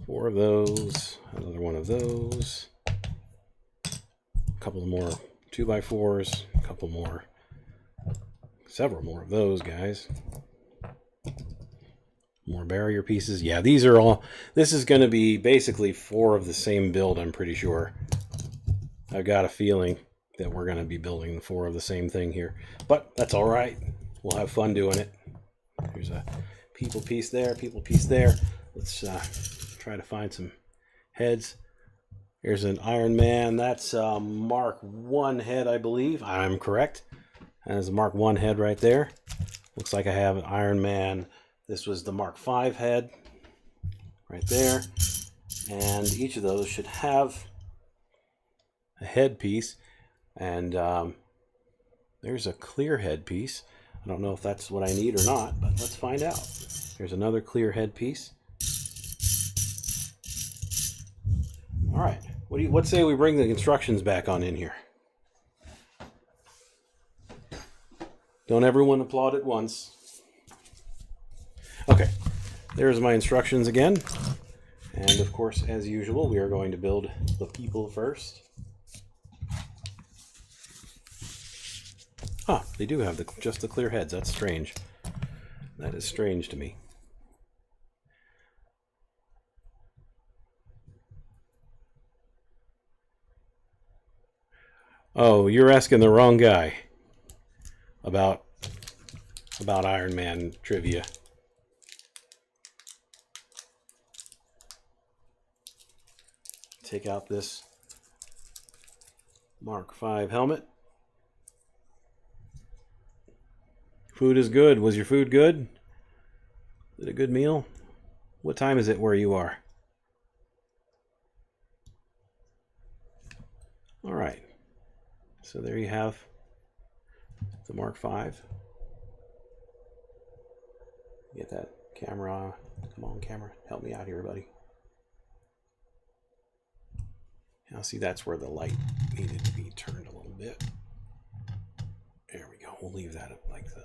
4 of those. Another one of those. A couple more 2x4s. A couple more. Several more of those guys. More barrier pieces. Yeah, these are all... This is going to be basically 4 of the same build, I'm pretty sure. I've got a feeling that we're going to be building 4 of the same thing here. But that's all right. We'll have fun doing it. There's a people piece there, people piece there. Let's try to find some heads. Here's an Iron Man. That's Mark 1 head, I believe. I'm correct. There's a Mark 1 head right there. Looks like I have an Iron Man. This was the Mark 5 head right there. And each of those should have a head piece. And there's a clear head piece. I don't know if that's what I need or not, but let's find out. There's another clear head piece. All right. What say we bring the instructions back on in here? Don't everyone applaud at once. Okay, there's my instructions again. And of course, as usual, we are going to build the people first. Ah, they do have just the clear heads. That's strange. That is strange to me. Oh, you're asking the wrong guy about Iron Man trivia. Take out this Mark 5 helmet. Food is good. Was your food good? Is it a good meal? What time is it where you are? All right. So there you have the Mark 5. Get that camera. Come on, camera. Help me out here, buddy. Now see, that's where the light needed to be turned a little bit. There we go. We'll leave that up like that.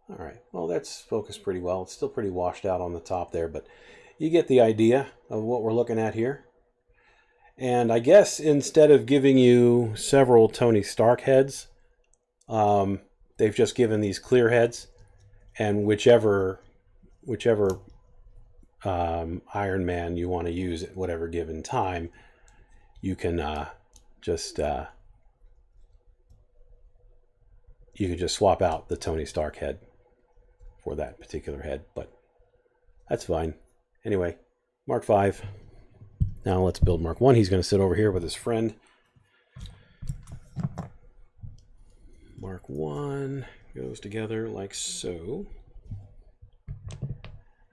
All right. Well, that's focused pretty well. It's still pretty washed out on the top there, but you get the idea of what we're looking at here. And I guess instead of giving you several Tony Stark heads, they've just given these clear heads, and whichever Iron Man you want to use at whatever given time, you can just swap out the Tony Stark head for that particular head, but that's fine. Anyway, Mark 5. Now let's build Mark 1. He's going to sit over here with his friend. Mark 1 goes together like so.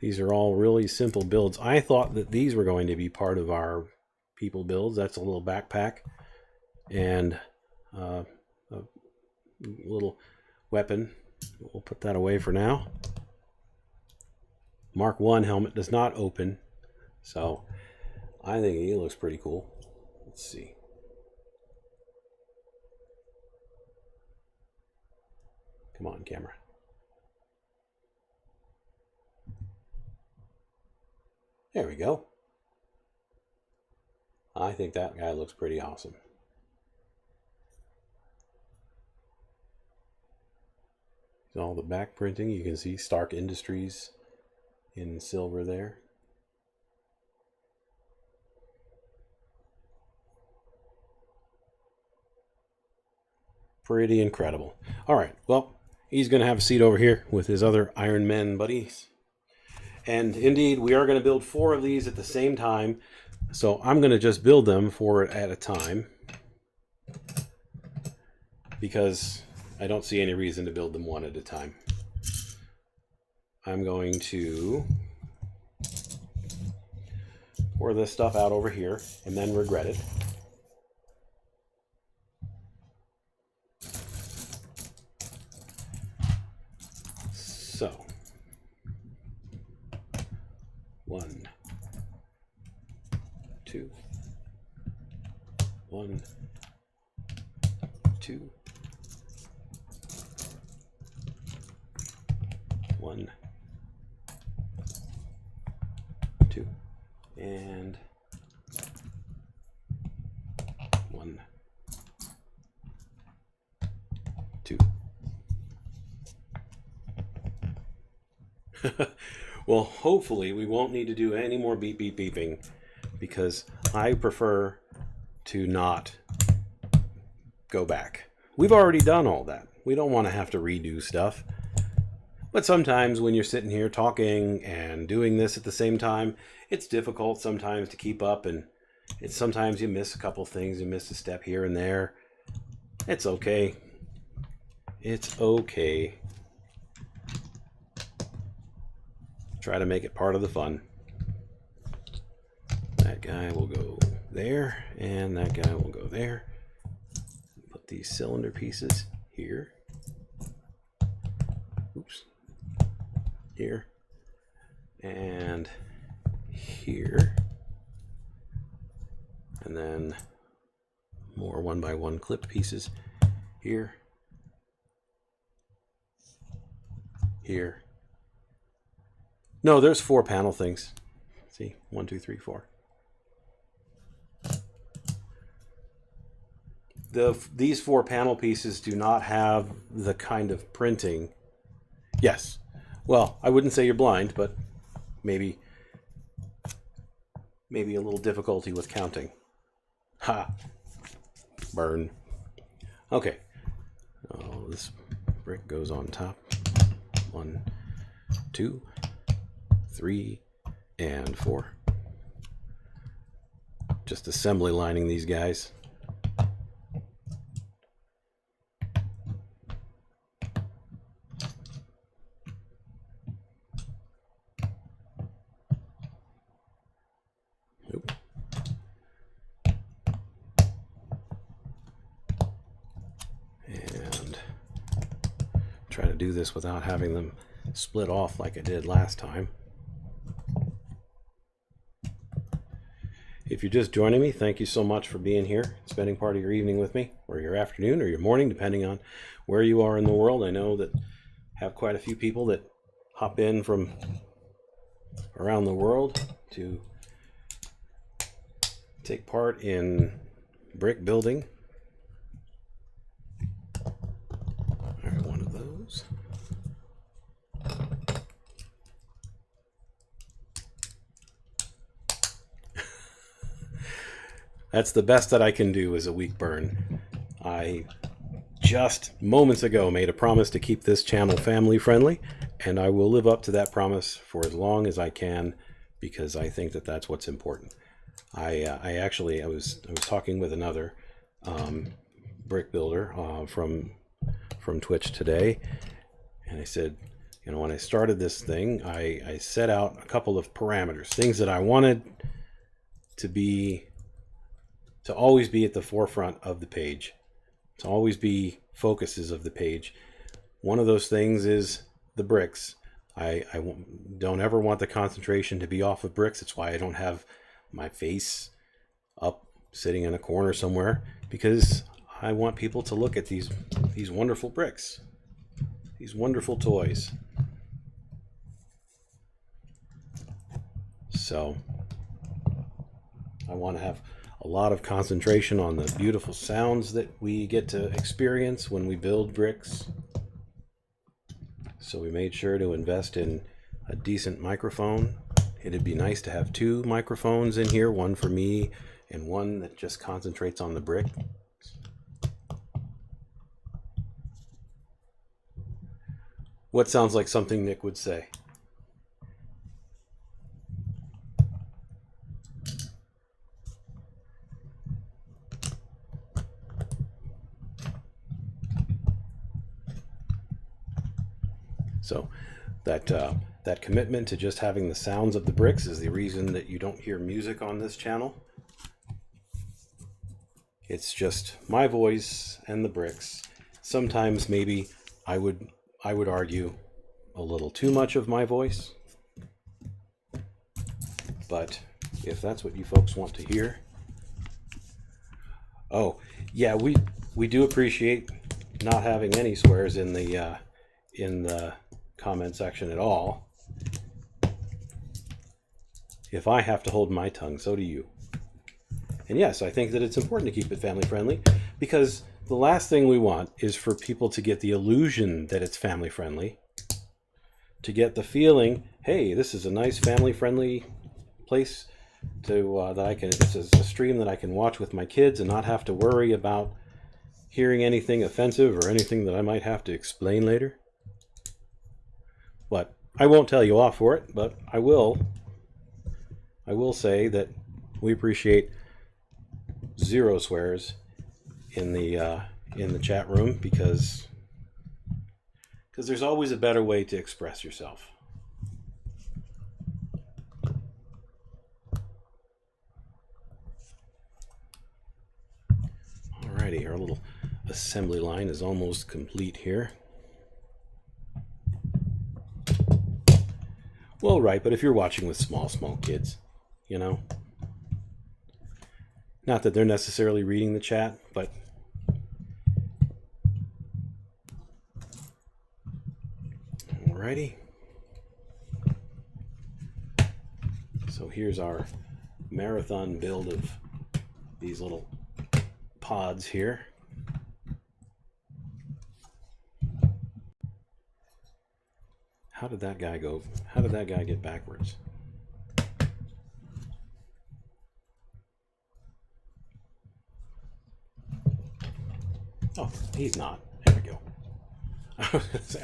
These are all really simple builds. I thought that these were going to be part of our people builds. That's a little backpack and a little weapon. We'll put that away for now. Mark 1 helmet does not open, so I think he looks pretty cool. Let's see. Come on, camera. There we go. I think that guy looks pretty awesome. All the back printing, you can see Stark Industries in silver there. Pretty incredible. All right, well, he's going to have a seat over here with his other Iron Man buddies. And indeed, we are going to build 4 of these at the same time. So I'm going to just build them 4 at a time. because I don't see any reason to build them one at a time. I'm going to pour this stuff out over here and then regret it. So, 1, 2, 1, 2, 1, 2, and 1, 2. Well, hopefully we won't need to do any more beep beep beeping, because I prefer to not go back. We've already done all that. We don't want to have to redo stuff. But sometimes when you're sitting here talking and doing this at the same time, it's difficult sometimes to keep up, and sometimes you miss a couple things, you miss a step here and there. It's okay. It's okay. Try to make it part of the fun. That guy will go there, and that guy will go there. Put these cylinder pieces here. Oops. Here. And here. And then more 1x1 clipped pieces here. Here. No, there's 4 panel things. See, 1, 2, 3, 4. These 4 panel pieces do not have the kind of printing. Yes. Well, I wouldn't say you're blind, but maybe a little difficulty with counting. Ha! Burn. Okay. Oh, this brick goes on top. 1, 2, 3, and 4. Just assembly lining these guys. Nope. And try to do this without having them split off like I did last time. If you're just joining me, thank you so much for being here, spending part of your evening with me, or your afternoon, or your morning, depending on where you are in the world. I know that I have quite a few people that hop in from around the world to take part in brick building. All right, one of those. That's the best that I can do as a weak burn. I just moments ago made a promise to keep this channel family friendly, and I will live up to that promise for as long as I can, because I think that that's what's important. I was talking with another brick builder from Twitch today, and I said, you know, when I started this thing, I set out a couple of parameters, things that I wanted to always be at the forefront of the page, to always be focuses of the page. One of those things is the bricks. I don't ever want the concentration to be off of bricks. It's why I don't have my face up sitting in a corner somewhere, because I want people to look at these wonderful bricks, these wonderful toys. So I want to have a lot of concentration on the beautiful sounds that we get to experience when we build bricks. So we made sure to invest in a decent microphone. It'd be nice to have 2 microphones in here, one for me and one that just concentrates on the brick. What sounds like something Nick would say? So that commitment to just having the sounds of the bricks is the reason that you don't hear music on this channel. It's just my voice and the bricks. Sometimes maybe I would argue a little too much of my voice. But if that's what you folks want to hear. Oh, yeah, we do appreciate not having any swears in the comment section at all. If I have to hold my tongue, so do you. And yes, I think that it's important to keep it family friendly, because the last thing we want is for people to get the illusion that it's family friendly, to get the feeling, hey, this is a nice family friendly place to that I can. This is a stream that I can watch with my kids and not have to worry about hearing anything offensive or anything that I might have to explain later. But I won't tell you off for it, but I will say that we appreciate 0 swears in the chat room, because there's always a better way to express yourself. Alrighty, our little assembly line is almost complete here. Well, right, but if you're watching with small kids, you know, not that they're necessarily reading the chat, but alrighty. So here's our marathon build of these little pods here. How did that guy go? How did that guy get backwards? Oh, he's not. There we go.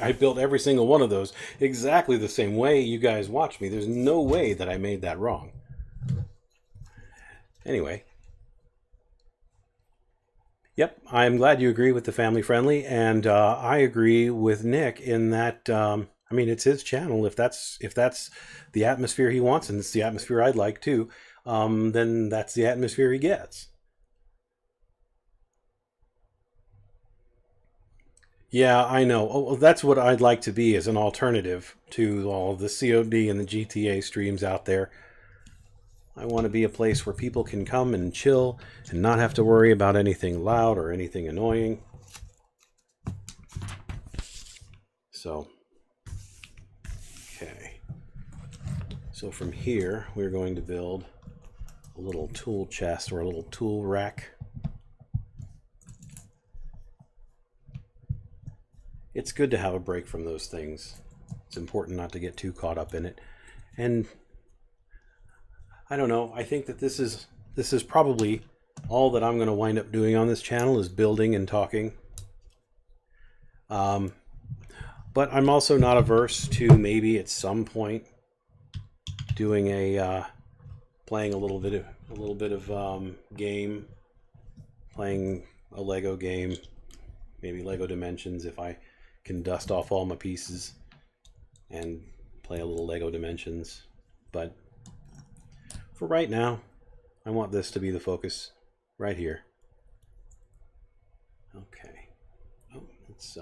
I built every single one of those exactly the same way you guys watch me. There's no way that I made that wrong. Anyway. Yep, I'm glad you agree with the family friendly, and I agree with Nick in that, I mean, it's his channel. If that's the atmosphere he wants, and it's the atmosphere I'd like too, then that's the atmosphere he gets. Yeah, I know. Oh, well, that's what I'd like to be, as an alternative to all the COD and the GTA streams out there. I want to be a place where people can come and chill and not have to worry about anything loud or anything annoying. So, okay. So from here, we're going to build a little tool chest or a little tool rack. It's good to have a break from those things. It's important not to get too caught up in it. And I don't know, I think that this is probably all that I'm going to wind up doing on this channel, is building and talking. But I'm also not averse to maybe at some point doing playing a little bit of game, playing a Lego game, maybe Lego Dimensions, if I can dust off all my pieces and play a little Lego Dimensions. But for right now, I want this to be the focus right here. Okay. Oh, let's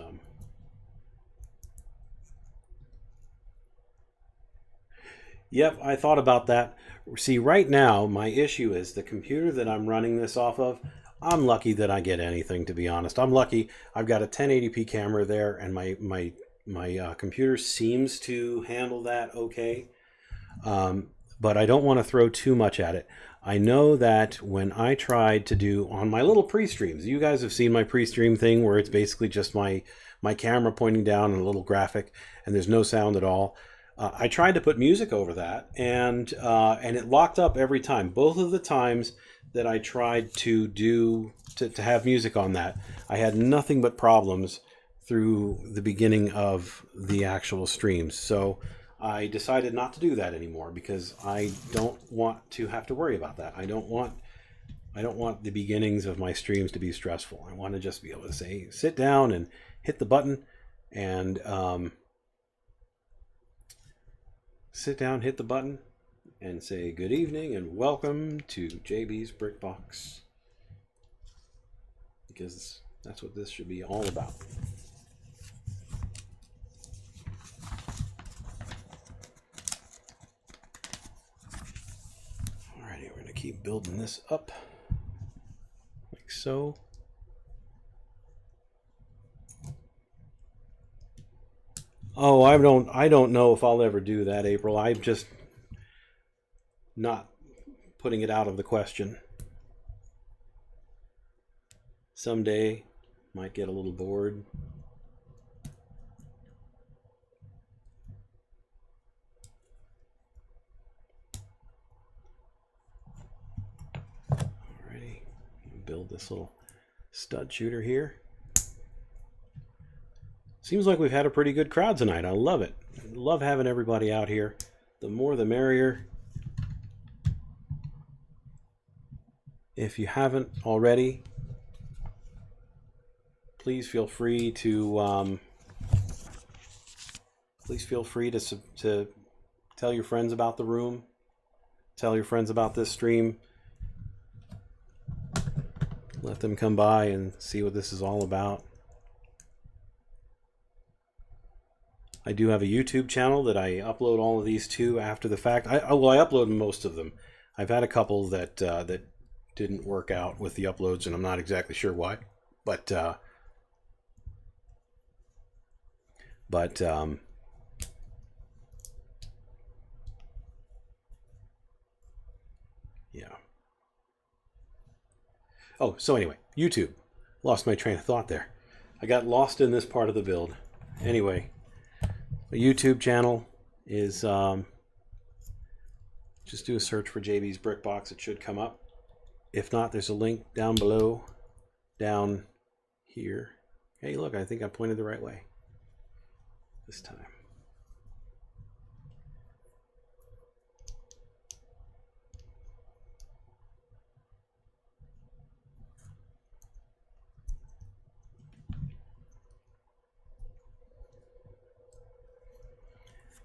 Yep, I thought about that. See, right now, my issue is the computer that I'm running this off of. I'm lucky that I get anything, to be honest. I'm lucky. I've got a 1080p camera there, and my computer seems to handle that okay. But I don't want to throw too much at it. I know that when I tried to do on my little pre-streams, you guys have seen my pre-stream thing where it's basically just my camera pointing down and a little graphic, and there's no sound at all. I tried to put music over that, and it locked up every time. Both of the times that I tried to have music on that, I had nothing but problems through the beginning of the actual streams. So I decided not to do that anymore, because I don't want to have to worry about that. I don't want the beginnings of my streams to be stressful. I want to just be able to say, sit down and hit the button, and sit down, hit the button, and say good evening and welcome to JB's Brick Box. Because that's what this should be all about. Alrighty, we're going to keep building this up like so. Oh, I don't know if I'll ever do that, April. I'm just not putting it out of the question. Someday, might get a little bored. Alrighty, build this little stud shooter here. Seems like we've had a pretty good crowd tonight. I love it. I love having everybody out here. The more the merrier. If you haven't already, please feel free to tell your friends about the room. Tell your friends about this stream. Let them come by and see what this is all about. I do have a YouTube channel that I upload all of these to after the fact. I upload most of them. I've had a couple that didn't work out with the uploads, and I'm not exactly sure why. But yeah. Oh, so anyway, YouTube. Lost my train of thought there. I got lost in this part of the build. Anyway. A YouTube channel is just do a search for JB's Brick Box. It should come up. If not, there's a link down below, down here. Hey, look, I think I pointed the right way this time.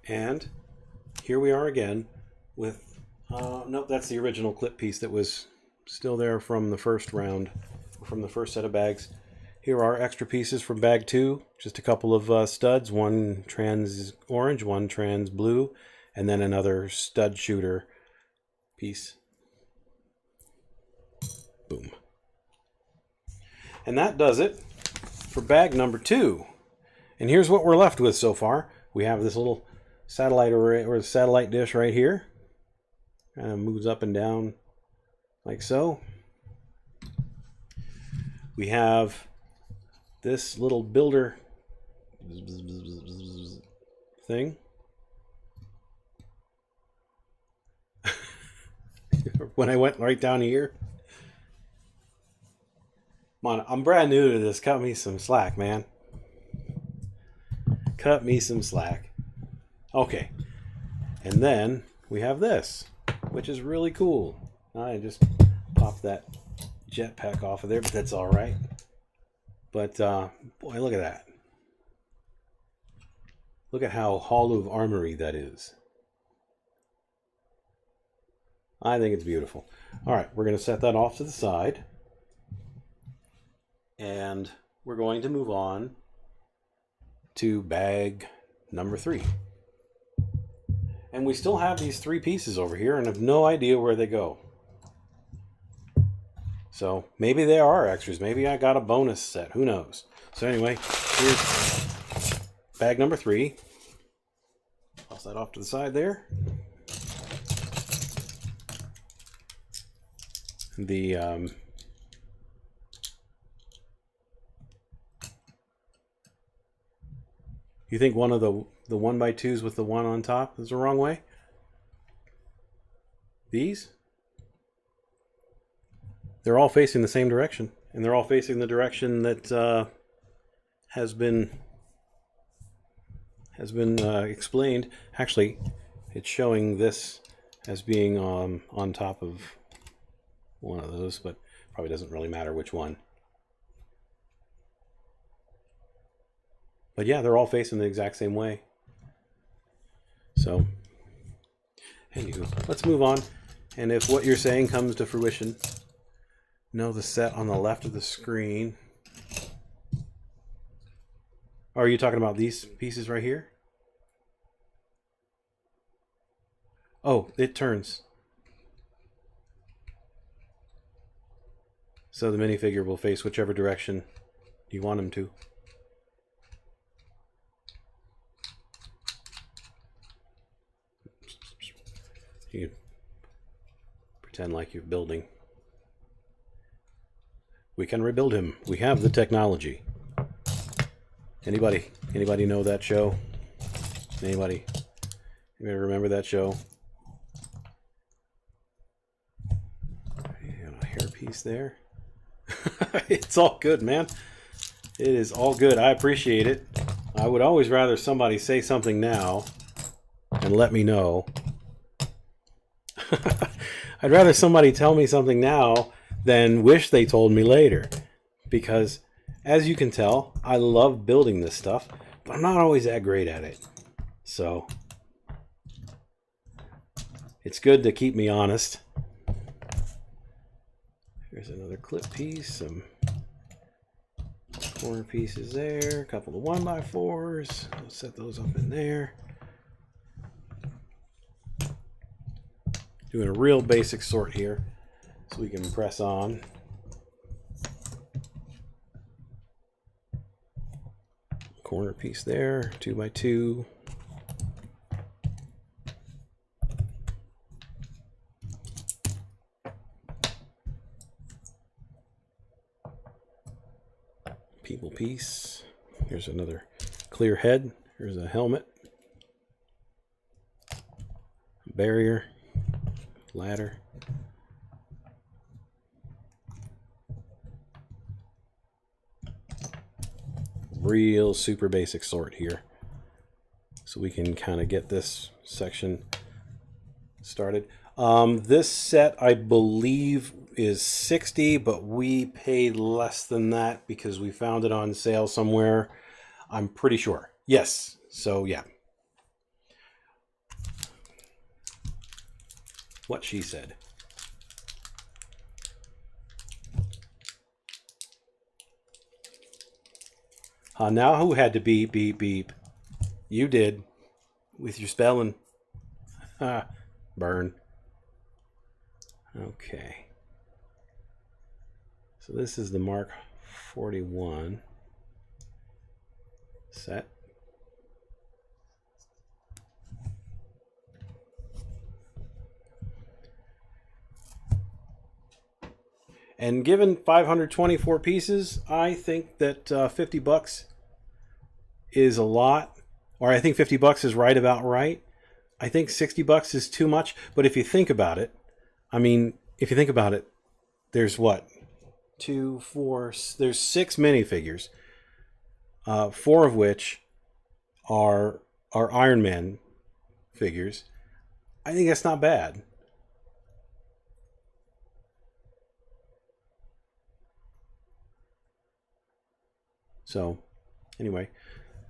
And here we are again with, nope, that's the original clip piece that was still there from the first round, from the first set of bags. Here are extra pieces from bag 2, just a couple of studs, one trans orange, one trans blue, and then another stud shooter piece. Boom. And that does it for bag number 2. And here's what we're left with so far. We have this little satellite array or satellite dish right here. Kind of moves up and down like so. We have this little builder thing. When I went right down here. Come on, I'm brand new to this. Cut me some slack, man. Cut me some slack. Okay. And then we have this, which is really cool. I just popped that jetpack off of there, but that's all right. But boy, look at that. Look at how hollow of armory that is. I think it's beautiful. All right, we're going to set that off to the side. And we're going to move on to bag number 3. And we still have these 3 pieces over here and have no idea where they go. So maybe they are extras. Maybe I got a bonus set. Who knows? So anyway, here's bag number 3. Toss that off to the side there. You think one of the 1x2s with the 1 on top is the wrong way? These? They're all facing the same direction, and they're all facing the direction that has been explained. Actually, it's showing this as being on top of one of those, but probably doesn't really matter which one. But yeah, they're all facing the exact same way. So Anywho, let's move on. And if what you're saying comes to fruition, know the set on the left of the screen. Are you talking about these pieces right here? Oh, it turns. So the minifigure will face whichever direction you want him to. You pretend like you're building. We can rebuild him. We have the technology. Anybody know that show? Anybody remember that show? You got a hairpiece there. It's all good, man. It is all good. I appreciate it. I would always rather somebody say something now and let me know. I'd rather somebody tell me something now than wish they told me later. Because, as you can tell, I love building this stuff, but I'm not always that great at it. So, it's good to keep me honest. Here's another clip piece, some corner pieces there, a couple of 1x4s. I'll set those up in there. Doing a real basic sort here so we can press on. Corner piece there, 2x2. People piece. Here's another clear head. Here's a helmet. Barrier. Ladder. Real super basic sort here. So we can kind of get this section started. This set, I believe, is $60, but we paid less than that because we found it on sale somewhere. I'm pretty sure. Yes. So, yeah. What she said. Now who had to beep, beep, beep? You did. With your spelling. Burn. Okay. So this is the Mark 41 set. And given 524 pieces, I think that $50 is a lot. Or I think $50 is right about right. I think $60 is too much. But if you think about it, there's what? 2, 4, there's 6 minifigures. 4 of which are Iron Man figures. I think that's not bad. So, anyway,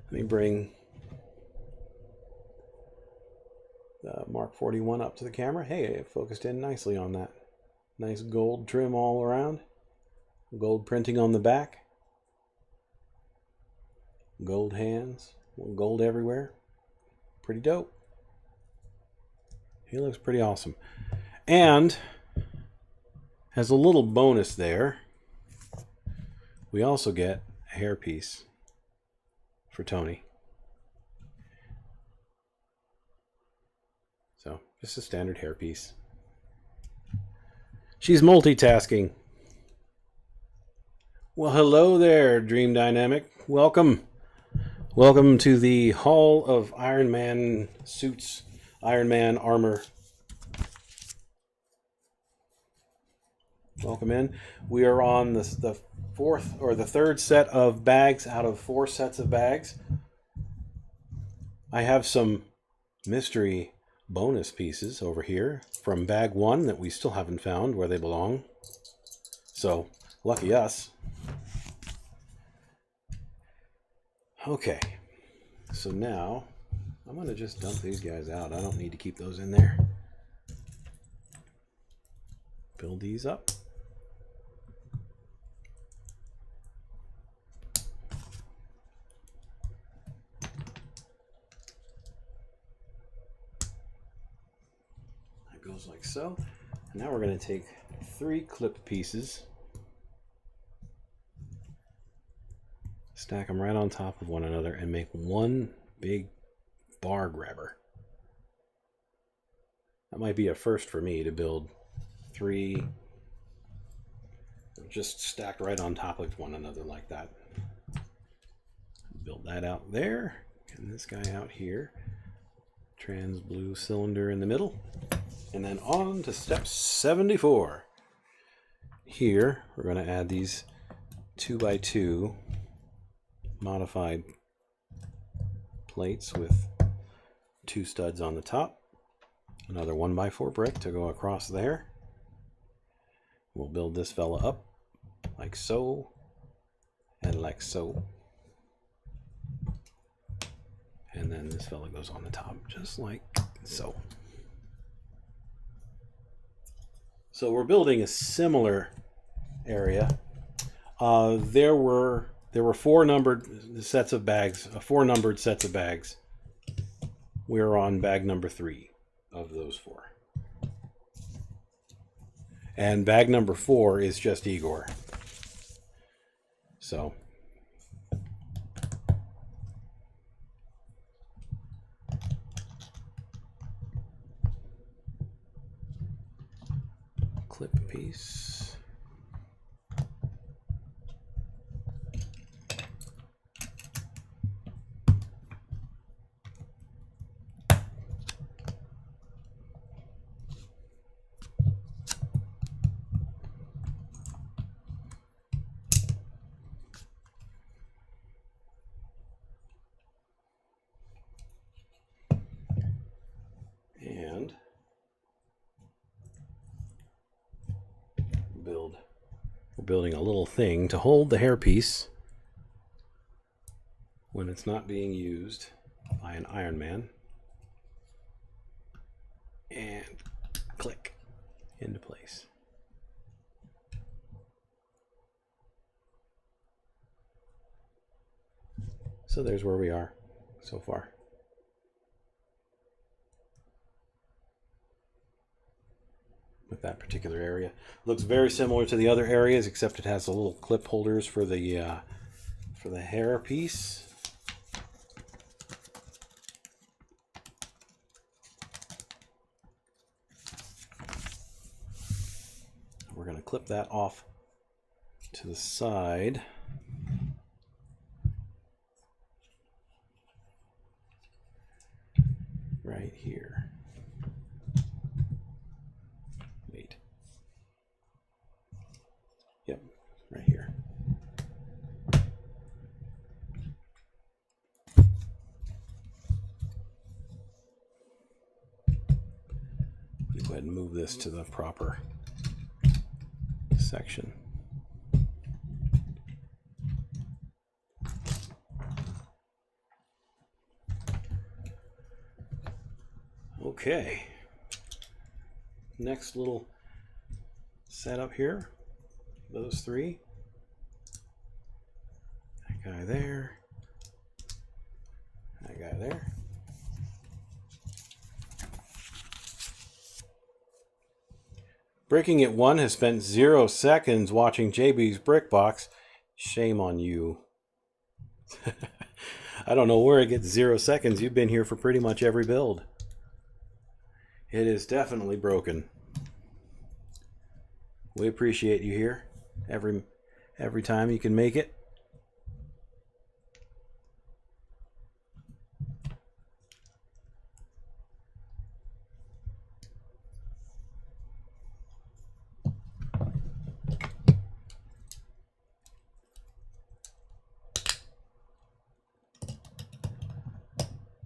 let me bring the Mark 41 up to the camera. Hey, it focused in nicely on that. Nice gold trim all around. Gold printing on the back. Gold hands. Gold everywhere. Pretty dope. He looks pretty awesome. And, as a little bonus there, we also get a hairpiece for Tony. So, just a standard hairpiece. She's multitasking. Well, hello there, Dream Dynamic. Welcome. Welcome to the Hall of Iron Man suits, Iron Man armor. Welcome in. We are on the fourth or the third set of bags out of 4 sets of bags. I have some mystery bonus pieces over here from bag 1 that we still haven't found where they belong. So, lucky us. Okay, so now I'm going to just dump these guys out. I don't need to keep those in there. build these up. That goes like so. And now we're going to take 3 clip pieces, stack them right on top of one another, and make one big bar grabber. That might be a first for me to build 3 just stacked right on top of one another like that. Build that out there, and this guy out here. Trans blue cylinder in the middle. And then on to step 74. Here, we're going to add these 2x2 modified plates with 2 studs on the top. Another 1x4 brick to go across there. We'll build this fella up like so and like so. And then this fella goes on the top just like so. So we're building a similar area. There were 4 numbered sets of bags, 4 numbered sets of bags. We're on bag number 3 of those 4. And bag number 4 is just Igor. So clip piece. And we're building a little thing to hold the hairpiece when it's not being used by an Iron Man. And click into place. So there's where we are so far. With that particular area. Looks very similar to the other areas, except it has the little clip holders for the hair piece. We're going to clip that off to the side. Right here. Wait. Yep, right here. Go ahead and move this to the proper section. Okay. Next little setup here. Those 3. That guy there. That guy there. Breaking It 1 has spent 0 seconds watching JB's Brick Box. Shame on you. I don't know where it gets 0 seconds. You've been here for pretty much every build. It is definitely broken. We appreciate you here every time you can make it.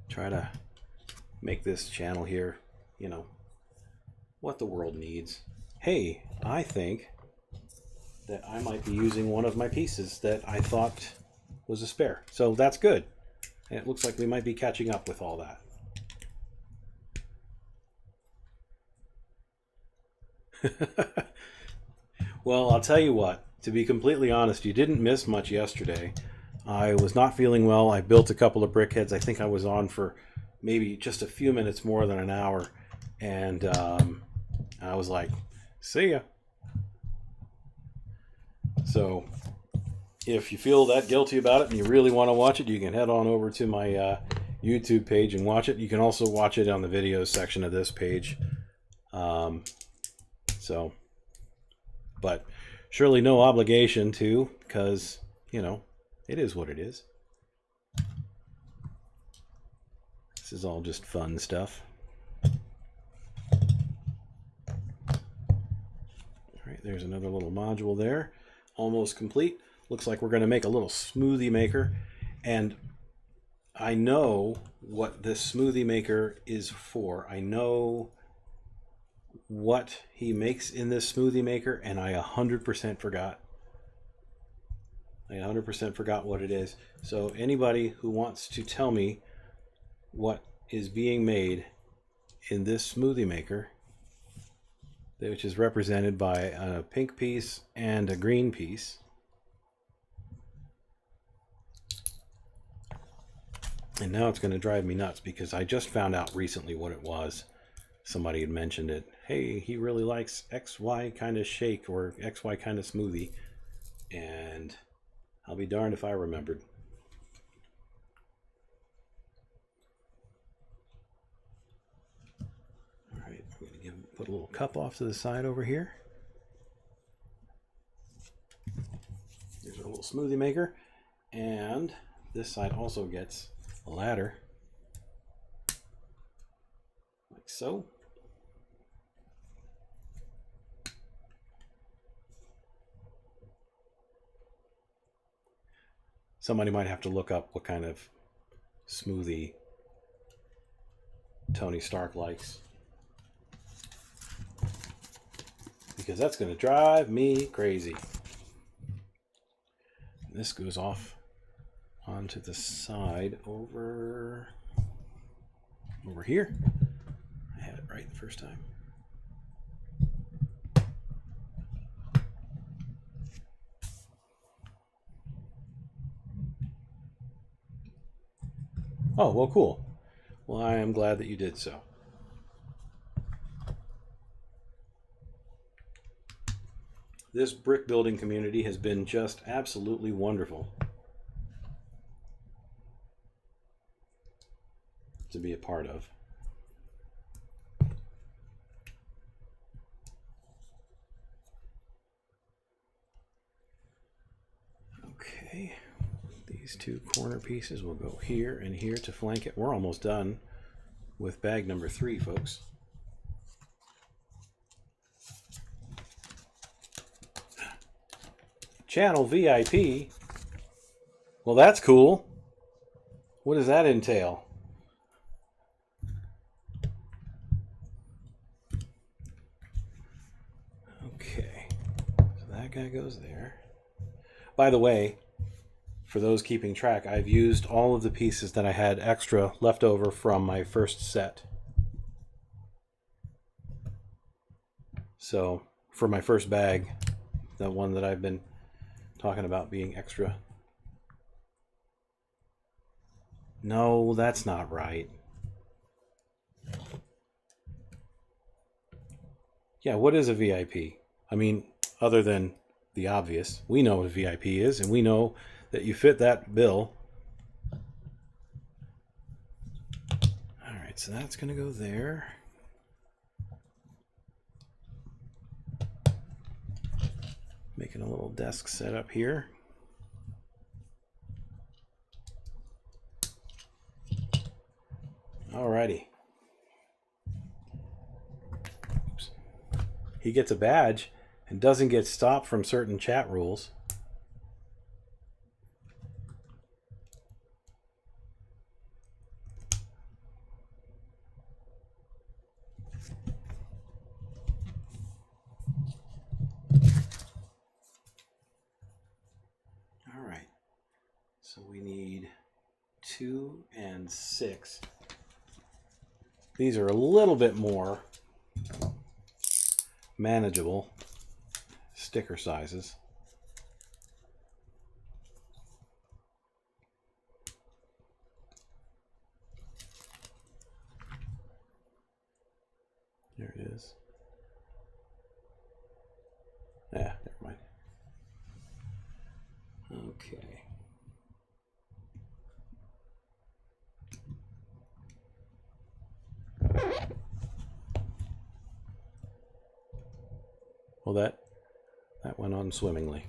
Try to make this channel here, you know, what the world needs. Hey, I think that I might be using one of my pieces that I thought was a spare. So that's good. And it looks like we might be catching up with all that. Well, I'll tell you what. To be completely honest, you didn't miss much yesterday. I was not feeling well. I built a couple of brickheads. I think I was on for maybe just a few minutes more than an hour. And I was like, see ya. So if you feel that guilty about it and you really want to watch it, you can head on over to my YouTube page and watch it. You can also watch it on the videos section of this page. But surely no obligation to, because, you know, it is what it is. This is all just fun stuff. All right, there's another little module there. Almost complete. Looks like we're going to make a little smoothie maker. And I know what this smoothie maker is for. I know what he makes in this smoothie maker, and I 100% forgot. I 100% forgot what it is. So anybody who wants to tell me what is being made in this smoothie maker, which is represented by a pink piece and a green piece. And now it's going to drive me nuts because I just found out recently what it was. Somebody had mentioned it. Hey, he really likes XY kind of shake or XY kind of smoothie. And I'll be darned if I remembered. All right, I'm going to put a little cup off to the side over here. Here's our little smoothie maker. And this side also gets a ladder. Like so. Somebody might have to look up what kind of smoothie Tony Stark likes, because that's going to drive me crazy. This goes off onto the side over here. I had it right the first time. Oh, well, cool. Well, I am glad that you did so. This brick building community has been just absolutely wonderful to be a part of. Okay. These two corner pieces will go here and here to flank it. We're almost done with bag number 3, folks. Channel VIP. Well, that's cool. What does that entail? Okay. So that guy goes there. By the way, for those keeping track, I've used all of the pieces that I had extra left over from my first set. So, for my first bag, the one that I've been talking about being extra. No, that's not right. Yeah, what is a VIP? I mean, other than the obvious, we know what a VIP is, and we know that you fit that bill. Alright, so that's going to go there. Making a little desk setup here. Alrighty. Oops. He gets a badge and doesn't get stopped from certain chat rules. Alright. So we need 2 and 6. These are a little bit more manageable. sticker sizes. There it is. Yeah, never mind. Okay. Well, that went on swimmingly.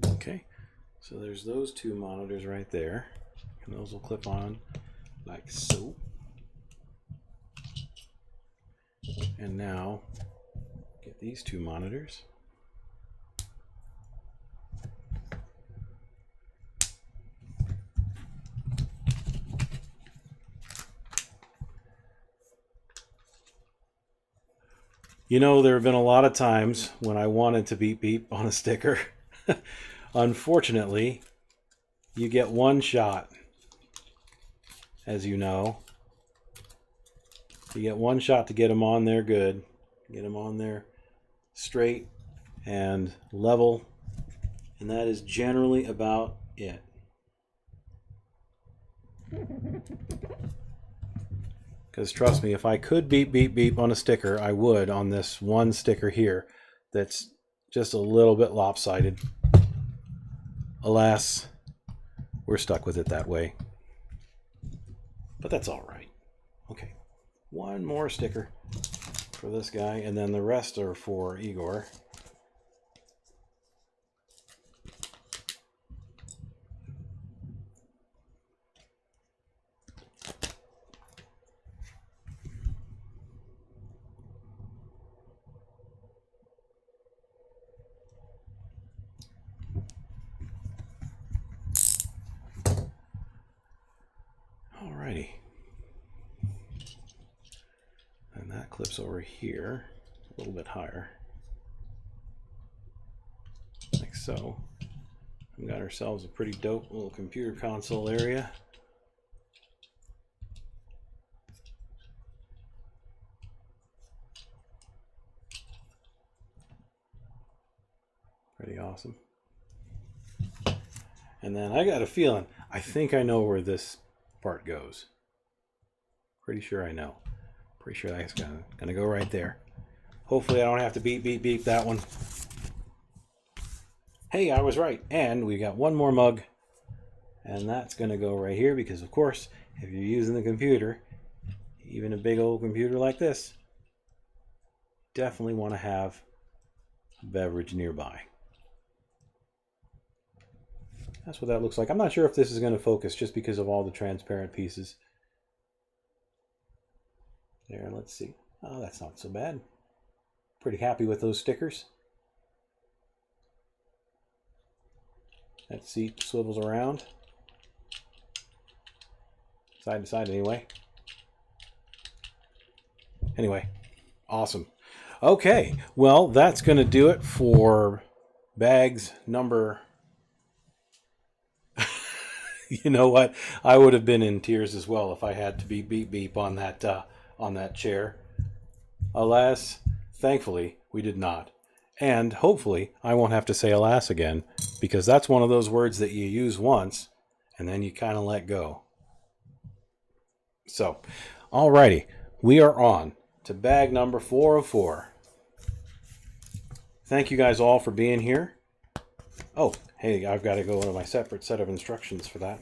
Okay, so there's those two monitors right there, and those will clip on like so. And now get these two monitors. You know, there have been a lot of times when I wanted to beep beep on a sticker. Unfortunately, you get one shot, as you know. You get one shot to get them on there good, get them on there straight and level, and that is generally about it. Because trust me, if I could beep beep beep on a sticker, I would on this one sticker here that's just a little bit lopsided. Alas, we're stuck with it that way. But that's all right. Okay, one more sticker for this guy, and then the rest are for Igor. Alrighty. And that clips over here a little bit higher. Like so. We got ourselves a pretty dope little computer console area. Pretty awesome. And then I got a feeling, I think I know where this part goes. Pretty sure I know. Pretty sure that's gonna go right there. Hopefully I don't have to beep beep beep that one. Hey, I was right. And we got one more mug. And that's gonna go right here because of course, if you're using the computer, even a big old computer like this, definitely want to have a beverage nearby. That's what that looks like. I'm not sure if this is going to focus just because of all the transparent pieces. There, let's see. Oh, that's not so bad. Pretty happy with those stickers. That seat swivels around. Side to side anyway. Anyway, awesome. Okay, well, that's going to do it for bags number... You know what? I would have been in tears as well if I had to beep beep beep on that chair. Alas, thankfully, we did not. And hopefully, I won't have to say alas again, because that's one of those words that you use once, and then you kind of let go. So, alrighty, we are on to bag number 404. Thank you guys all for being here. Oh, hey, I've got to go into my separate set of instructions for that.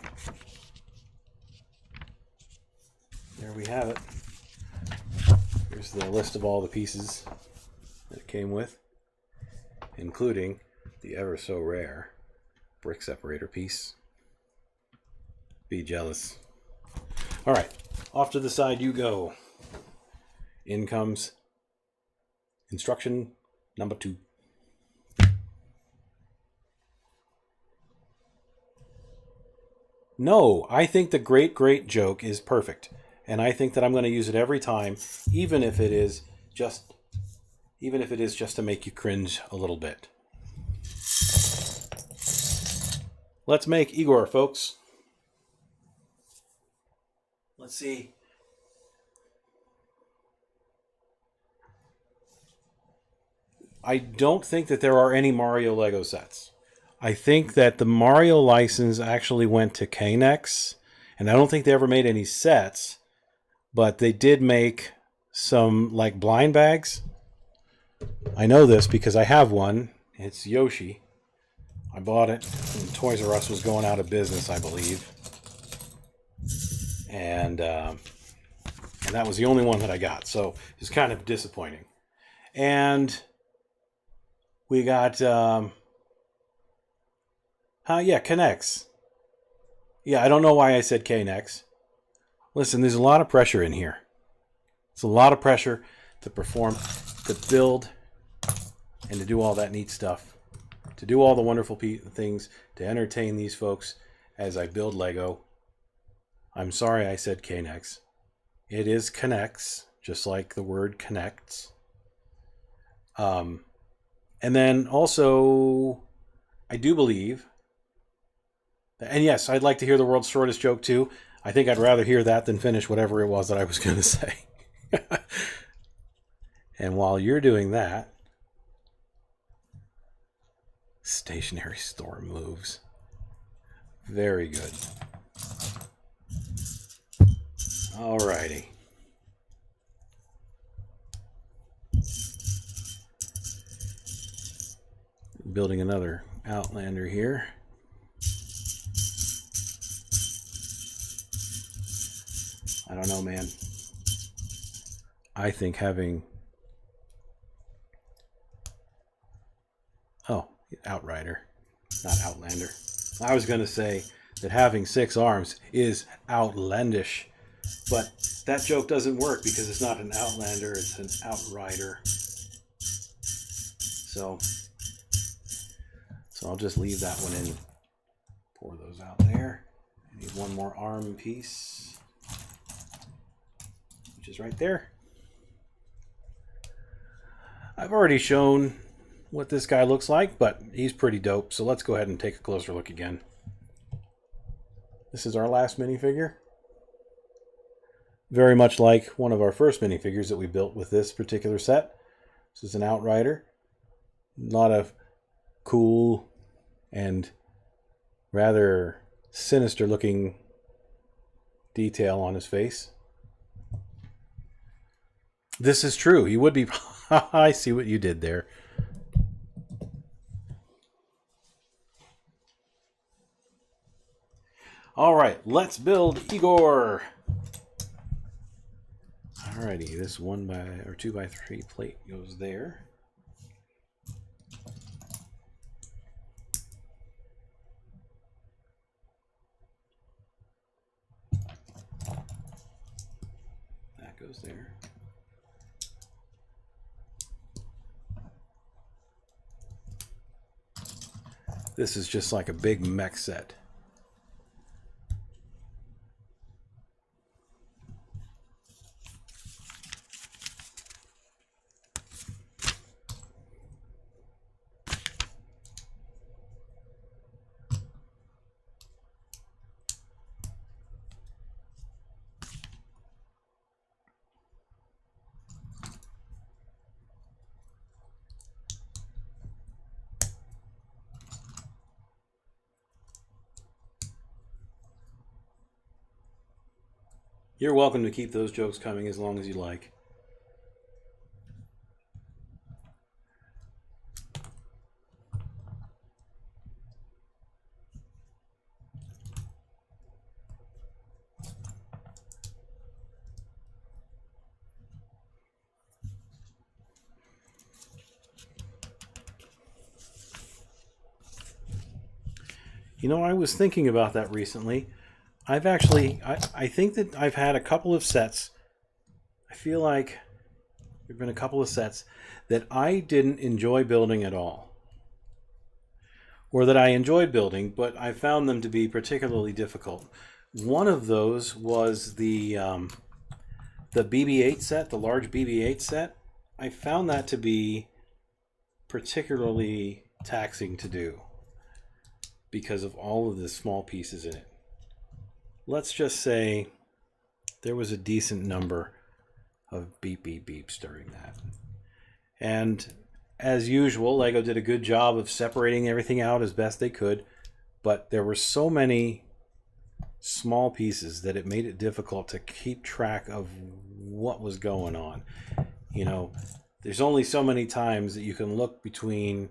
There we have it. Here's the list of all the pieces that it came with, including the ever so rare brick separator piece. Be jealous. All right, off to the side you go. In comes instruction number 2. No, I think the great, great joke is perfect. And I think that I'm going to use it every time, even if it is just to make you cringe a little bit. Let's make Igor, folks. Let's see. I don't think that there are any Mario Lego sets. I think that the Mario license actually went to Knex, and I don't think they ever made any sets, but they did make some like blind bags. I know this because I have one. It's Yoshi. I bought it when Toys R Us was going out of business, I believe. And that was the only one that I got, so it's kind of disappointing. And we got, Knex. Yeah, I don't know why I said Knex. Listen, there's a lot of pressure in here. It's a lot of pressure to perform, to build, and to do all that neat stuff. To do all the wonderful things, to entertain these folks as I build Lego. I'm sorry I said Knex. It is Knex, just like the word connects. And then also, I do believe, and yes, I'd like to hear the world's shortest joke too. I think I'd rather hear that than finish whatever it was that I was going to say. And while you're doing that, stationery store moves. Very good. Alrighty. Building another Outlander here. I don't know, man. I think having... Oh, Outrider, not Outlander. I was going to say that having 6 arms is outlandish, but that joke doesn't work because it's not an Outlander, it's an Outrider. So I'll just leave that one in. Pour those out there. I need one more arm piece, which is right there. I've already shown what this guy looks like, but he's pretty dope. So let's go ahead and take a closer look again. This is our last minifigure. Very much like one of our first minifigures that we built with this particular set. This is an Outrider. A lot of cool and rather sinister looking detail on his face. This is true. He would be... I see what you did there. All right, let's build Igor. Alrighty, this 2x3 plate goes there. That goes there. This is just like a big mech set. You're welcome to keep those jokes coming as long as you like. You know, I was thinking about that recently. I've actually, I think that I've had a couple of sets. I feel like there have been a couple of sets that I didn't enjoy building at all. or that I enjoyed building, but I found them to be particularly difficult. One of those was the BB-8 set, the large BB-8 set. I found that to be particularly taxing to do because of all of the small pieces in it. Let's just say there was a decent number of beep beep beeps during that. And as usual, Lego did a good job of separating everything out as best they could, but there were so many small pieces that it made it difficult to keep track of what was going on. You know, there's only so many times that you can look between,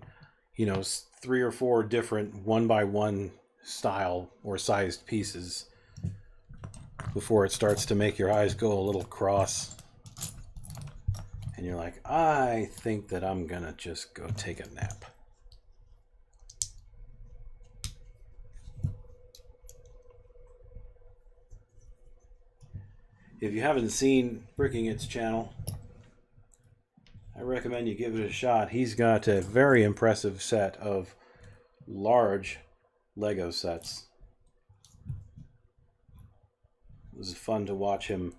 3 or 4 different 1x1 style or sized pieces before it starts to make your eyes go a little cross. And you're like, I think that I'm gonna just go take a nap. If you haven't seen Bricking It's channel, I recommend you give it a shot. He's got a very impressive set of large Lego sets. It was fun to watch him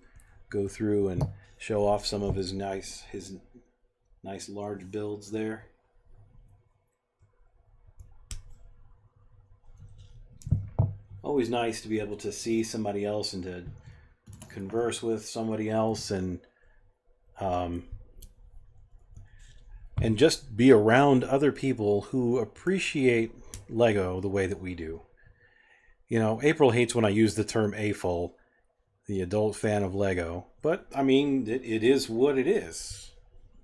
go through and show off some of his nice large builds there. Always nice to be able to see somebody else and to converse with somebody else and just be around other people who appreciate Lego the way that we do. April hates when I use the term AFOL, the adult fan of Lego, but I mean, it is what it is.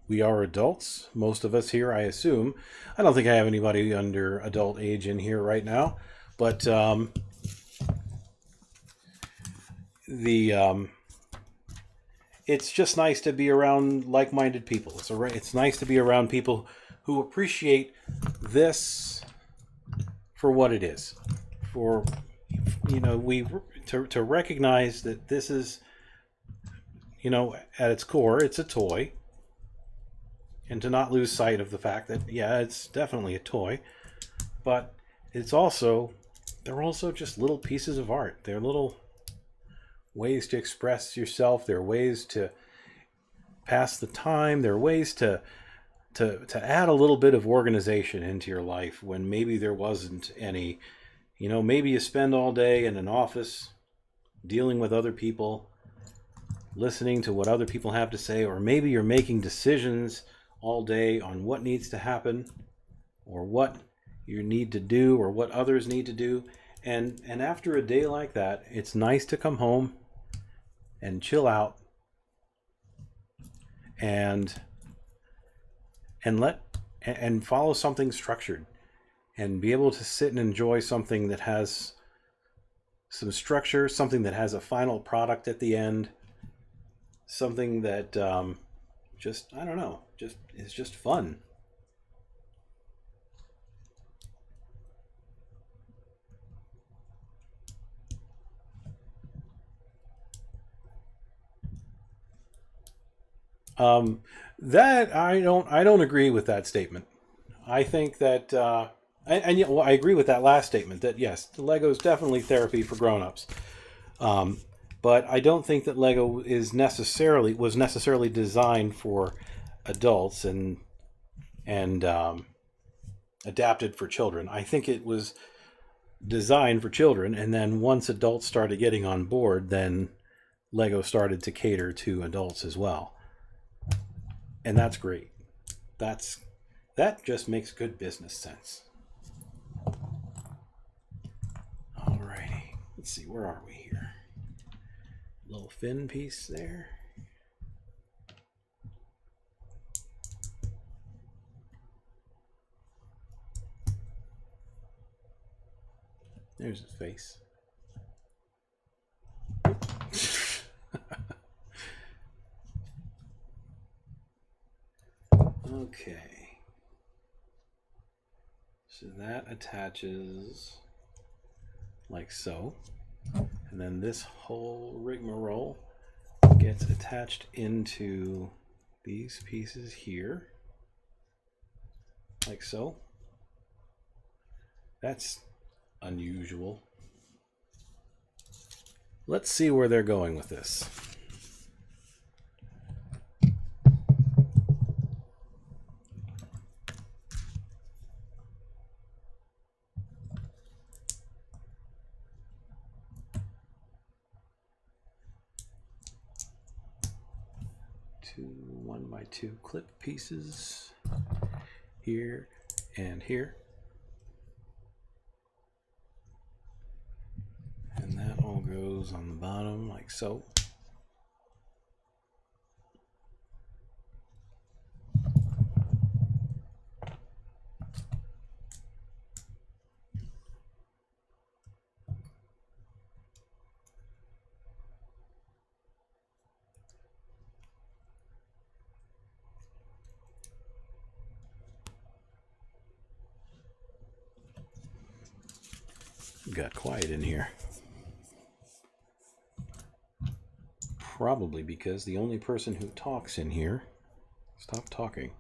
We are adults, most of us here, I assume. I don't think I have anybody under adult age in here right now, but it's just nice to be around like-minded people. It's nice to be around people who appreciate this for what it is. To recognize that this is, at its core, it's a toy. And to not lose sight of the fact that, yeah, it's definitely a toy. But they're also just little pieces of art. They're little ways to express yourself. They're ways to pass the time. They're ways to add a little bit of organization into your life when maybe there wasn't any. Maybe you spend all day in an office dealing with other people, listening to what other people have to say, or maybe you're making decisions all day on what needs to happen or what you need to do or what others need to do. And after a day like that, it's nice to come home and chill out and follow something structured and be able to sit and enjoy something that has some structure, something that has a final product at the end, something that is just fun. That I don't agree with that statement. I think that I agree with that last statement that yes, the Lego is definitely therapy for grown-ups. But I don't think that Lego was necessarily designed for adults and adapted for children. I think it was designed for children, and then once adults started getting on board, then Lego started to cater to adults as well. And that's great. That just makes good business sense. Alrighty. Let's see, where are we here? Little fin piece there. There's his face. Okay. So that attaches like so. And then this whole rigmarole gets attached into these pieces here, like so. That's unusual. Let's see where they're going with this. Two 1x2 clip pieces here and here. And that all goes on the bottom like so. Got quiet in here. Probably because the only person who talks in here stopped talking.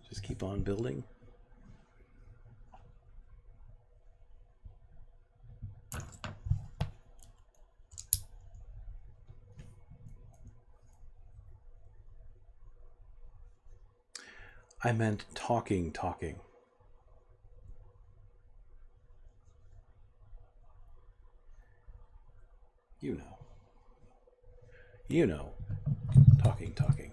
Just keep on building. I meant talking. You know, talking.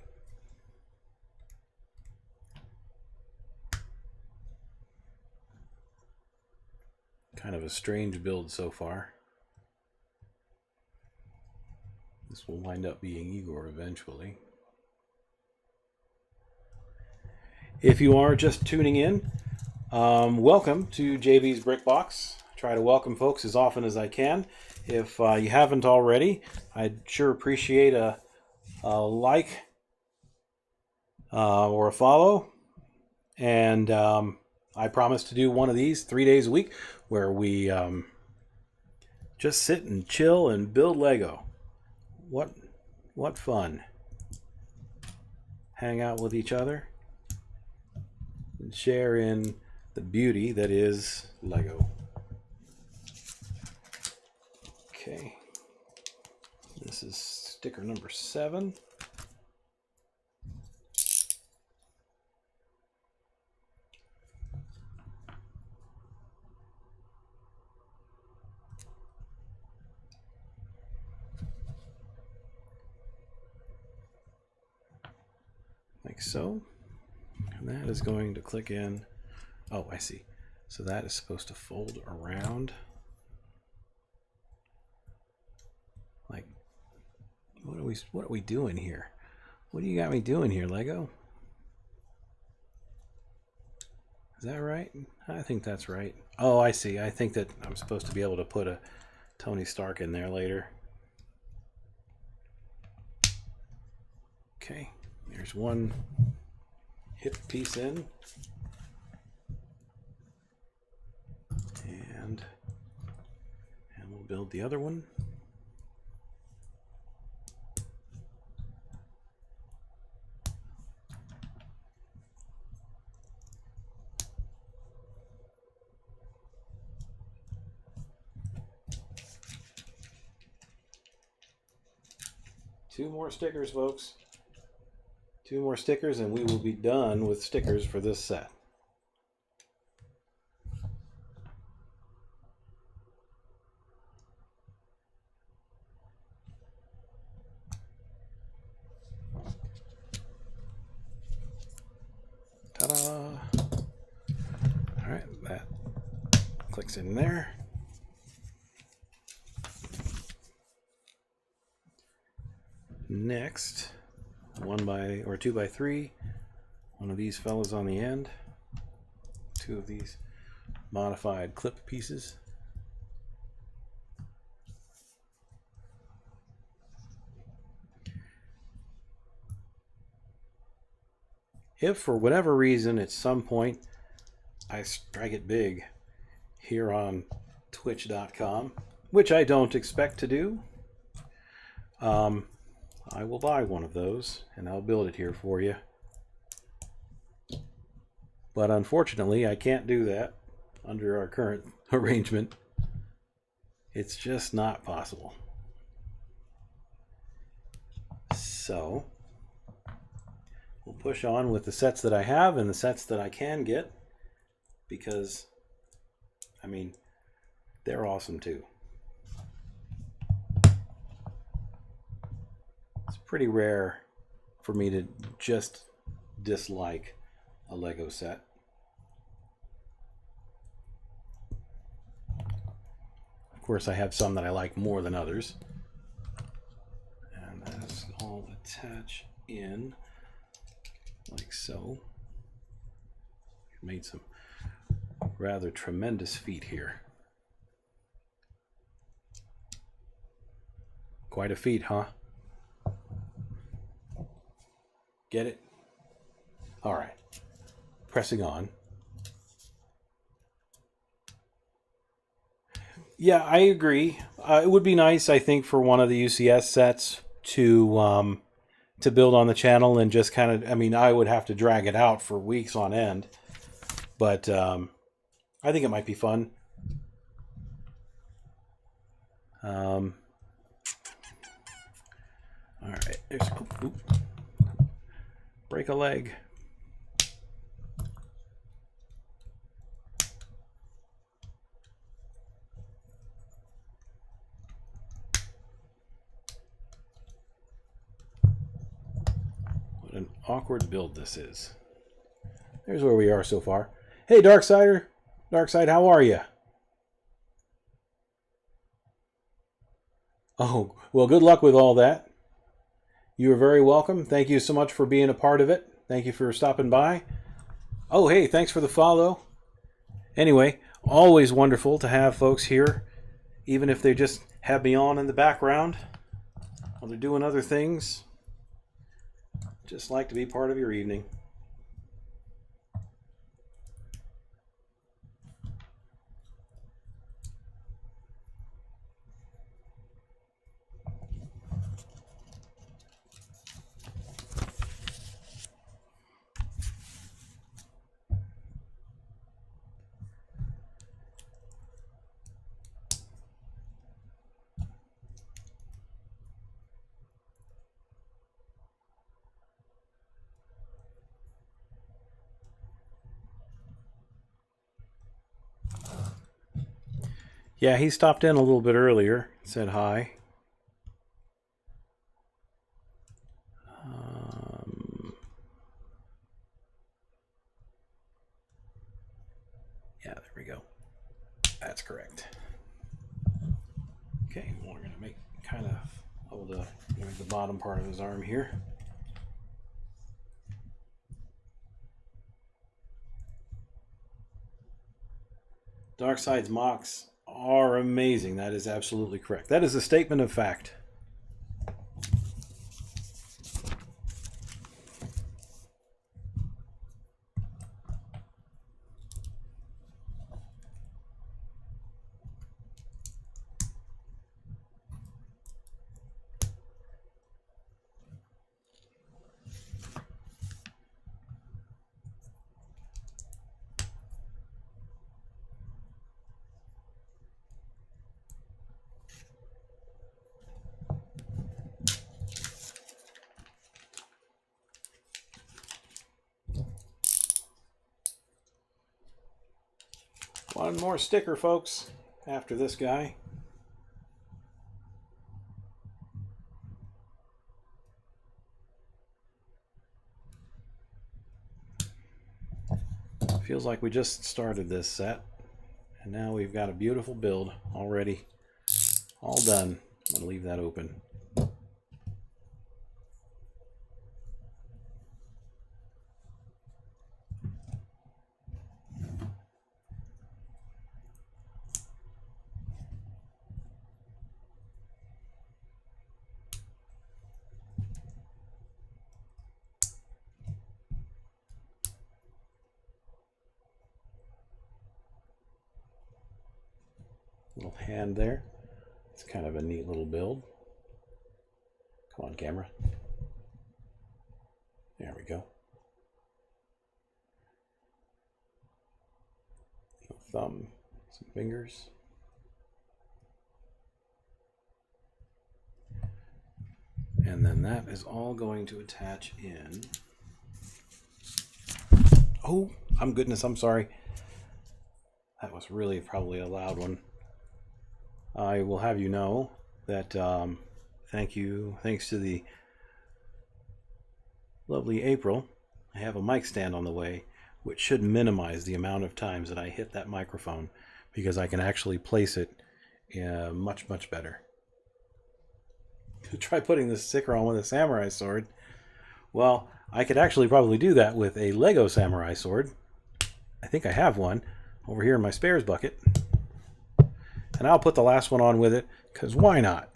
Kind of a strange build so far. This will wind up being Igor eventually. If you are just tuning in, welcome to JB's Brick Box. I try to welcome folks as often as I can. If you haven't already, I'd sure appreciate a like or a follow. And I promise to do one of these 3 days a week where we just sit and chill and build Lego. What fun. Hang out with each other and share in the beauty that is Lego. Okay, this is sticker number 7. Like so. And that is going to click in. Oh, I see. So that is supposed to fold around. Like, what are we doing here? What do you got me doing here, Lego? Is that right? I think that's right. Oh, I see. I think that I'm supposed to be able to put a Tony Stark in there later. Okay, there's one hip piece in. And we'll build the other one. Two more stickers, folks. 2 more stickers and we will be done with stickers for this set. Ta-da! All right, that clicks in there. Next, 2x3, one of these fellas on the end, 2 of these modified clip pieces. If for whatever reason at some point I strike it big here on twitch.com, which I don't expect to do, I will buy one of those and I'll build it here for you. But unfortunately, I can't do that under our current arrangement. It's just not possible. So we'll push on with the sets that I have and the sets that I can get, because, I mean, they're awesome too. It's pretty rare for me to just dislike a Lego set. Of course, I have some that I like more than others. And that's all attached in like so. Made some rather tremendous feat here. Quite a feat, huh? Get it? All right. Pressing on. Yeah, I agree. It would be nice, I think, for one of the UCS sets to build on the channel and just kind of, I mean, I would have to drag it out for weeks on end, but I think it might be fun. All right, there's, break a leg. What an awkward build this is. There's where we are so far. Hey, Darksider. Darkside, how are you? Oh, well, good luck with all that. You are very welcome. Thank you so much for being a part of it. Thank you for stopping by. Oh, hey, thanks for the follow. Anyway, always wonderful to have folks here, even if they just have me on in the background while they're doing other things. Just like to be part of your evening. Yeah, he stopped in a little bit earlier, said hi. Yeah, there we go. That's correct. Okay, well, we're going to make kind of hold the bottom part of his arm here. Darkside's mocks are amazing. That is absolutely correct. That is a statement of fact. One more sticker, folks, after this guy. Feels like we just started this set, and now we've got a beautiful build already, all done. I'm going to leave that open. Little hand there. It's kind of a neat little build. Come on, camera. There we go. Thumb, some fingers. And then that is all going to attach in. Oh, I'm sorry. That was really probably a loud one. I will have you know that thanks to the lovely April, I have a mic stand on the way, which should minimize the amount of times that I hit that microphone, because I can actually place it much, much better. Try putting this sticker on with a samurai sword. Well, I could actually probably do that with a Lego samurai sword. I think I have one over here in my spares bucket. And I'll put the last one on with it, because why not?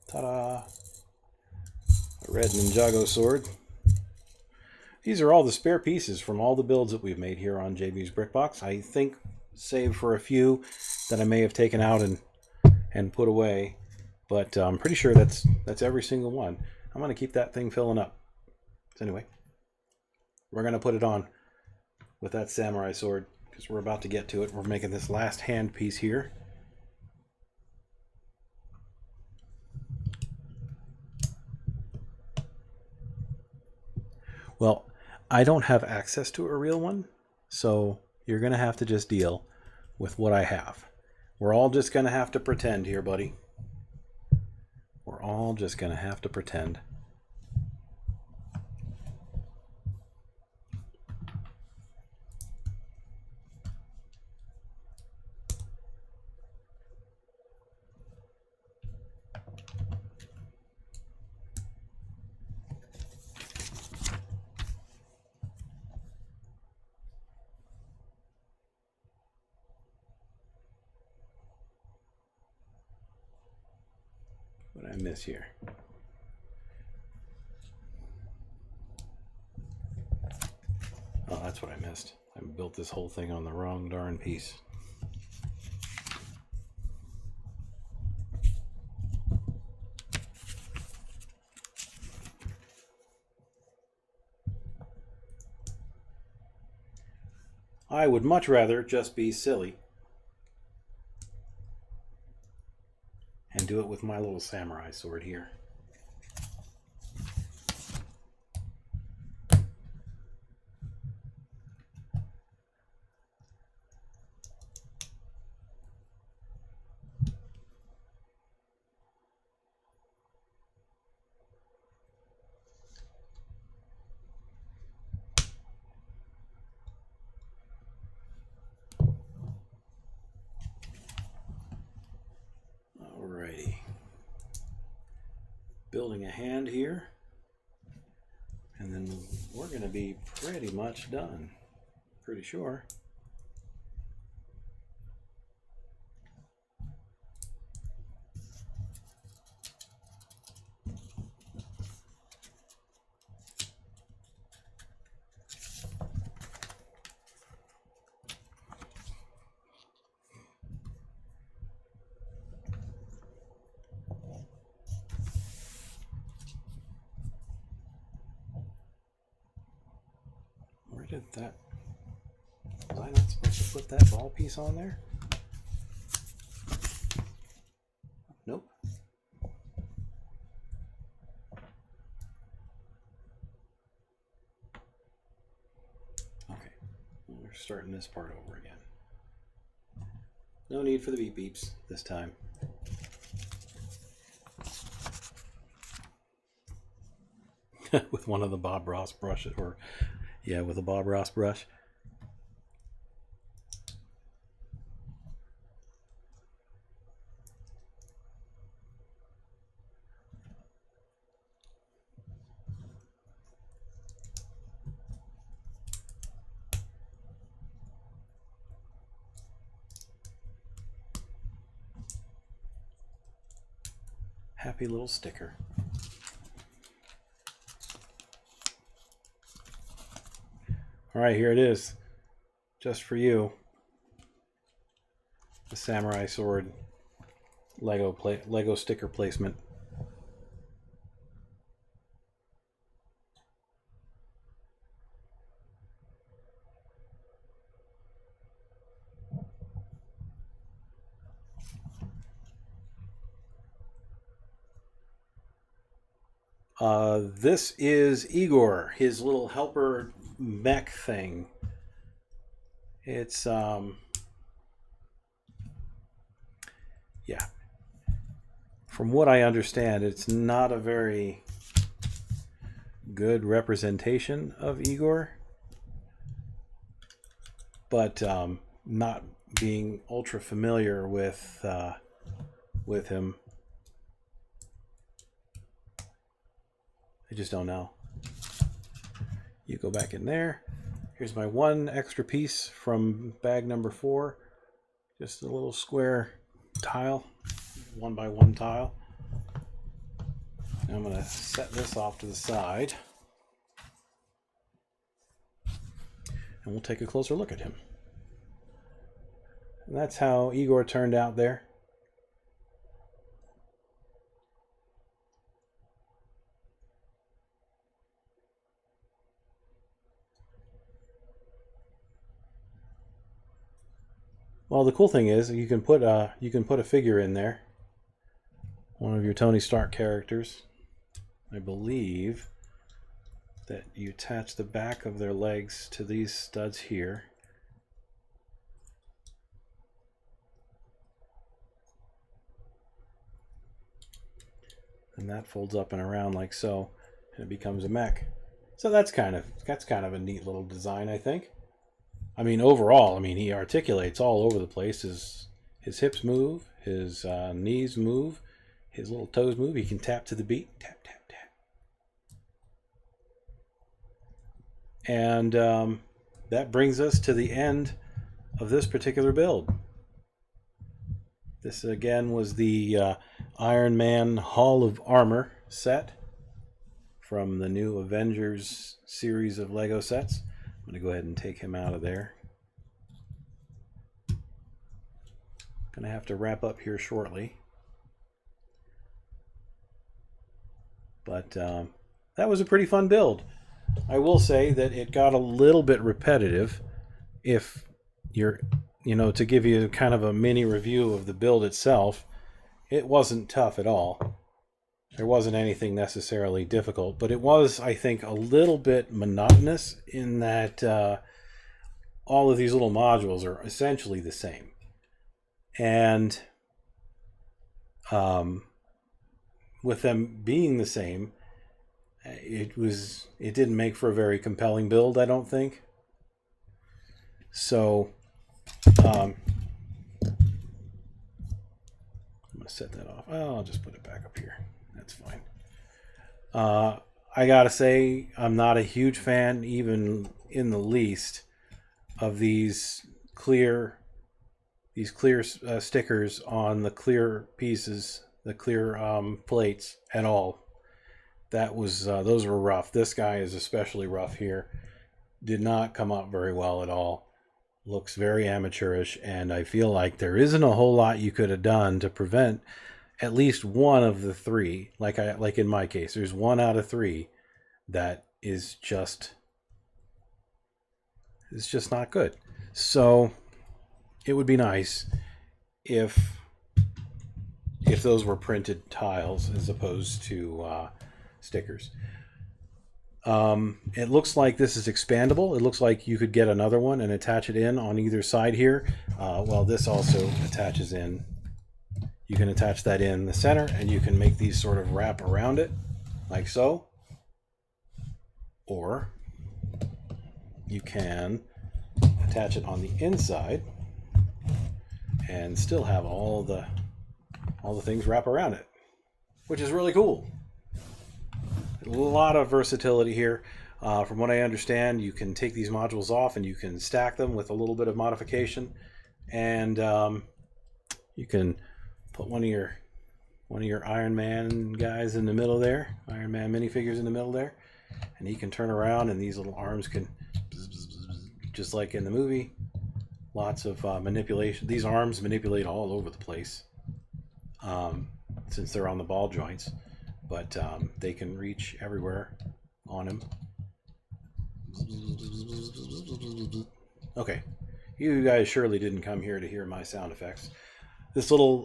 Ta-da! A red Ninjago sword. These are all the spare pieces from all the builds that we've made here on JB's Brickbox. I think, save for a few that I may have taken out and put away, but I'm pretty sure that's every single one. I'm going to keep that thing filling up. So anyway, we're going to put it on with that samurai sword, because we're about to get to it. We're making this last hand piece here. Well, I don't have access to a real one, so you're going to have to just deal with what I have. We're all just going to have to pretend here, buddy. We're all just going to have to pretend. What did I miss here? Oh, that's what I missed. I built this whole thing on the wrong darn piece. I would much rather just be silly and do it with my little samurai sword here. Alrighty. Building a hand here, and then we're going to be pretty much done. Pretty sure. Where did that... Was I not supposed to put that ball piece on there? Nope. Okay, we're starting this part over again. No need for the beep beeps this time. With one of the Bob Ross brushes, or yeah, with a Bob Ross brush. Happy little sticker. All right, here it is. just for you. The samurai sword Lego sticker placement. This is Igor, his little helper mech thing. It's yeah. From what I understand, it's not a very good representation of Igor, but not being ultra familiar with him, I just don't know. You go back in there. Here's my one extra piece from bag number 4. Just a little square tile, 1x1 tile. I'm going to set this off to the side. And we'll take a closer look at him. And that's how Igor turned out there. Well, the cool thing is you can put a figure in there, one of your Tony Stark characters. I believe that you attach the back of their legs to these studs here. And that folds up and around like so, and it becomes a mech. So that's kind of a neat little design, I think. I mean, overall, he articulates all over the place. His hips move, his knees move, his little toes move. He can tap to the beat. Tap, tap, tap. And that brings us to the end of this particular build. This, again, was the Iron Man Hall of Armor set from the new Avengers series of Lego sets. I'm going to go ahead and take him out of there. Going to have to wrap up here shortly. But that was a pretty fun build. I will say that it got a little bit repetitive. If you're, to give you kind of a mini review of the build itself, it wasn't tough at all. There wasn't anything necessarily difficult, but it was, I think, a little bit monotonous in that all of these little modules are essentially the same. And with them being the same, it didn't make for a very compelling build, I don't think. So I'm going to set that off. Oh, I'll just put it back up here. That's fine. I gotta say, I'm not a huge fan, even in the least, of these clear stickers on the clear pieces, the clear plates at all. Those were rough. This guy is especially rough here. Did not come up very well at all. Looks very amateurish, and I feel like there isn't a whole lot you could have done to prevent at least one of the 3, like in my case, there's 1 out of 3 that is just not good. So it would be nice if those were printed tiles as opposed to stickers. It looks like this is expandable. It looks like you could get another one and attach it in on either side here. Well, this also attaches in. You can attach that in the center, and you can make these sort of wrap around it, like so. Or you can attach it on the inside and still have all the things wrap around it, which is really cool. A lot of versatility here. From what I understand, you can take these modules off and you can stack them with a little bit of modification, and you can put one of your Iron Man guys in the middle there, Iron Man minifigures in the middle there, and he can turn around and these little arms can, just like in the movie, Lots of manipulation. These arms manipulate all over the place since they're on the ball joints, but they can reach everywhere on him. Okay, you guys surely didn't come here to hear my sound effects. This little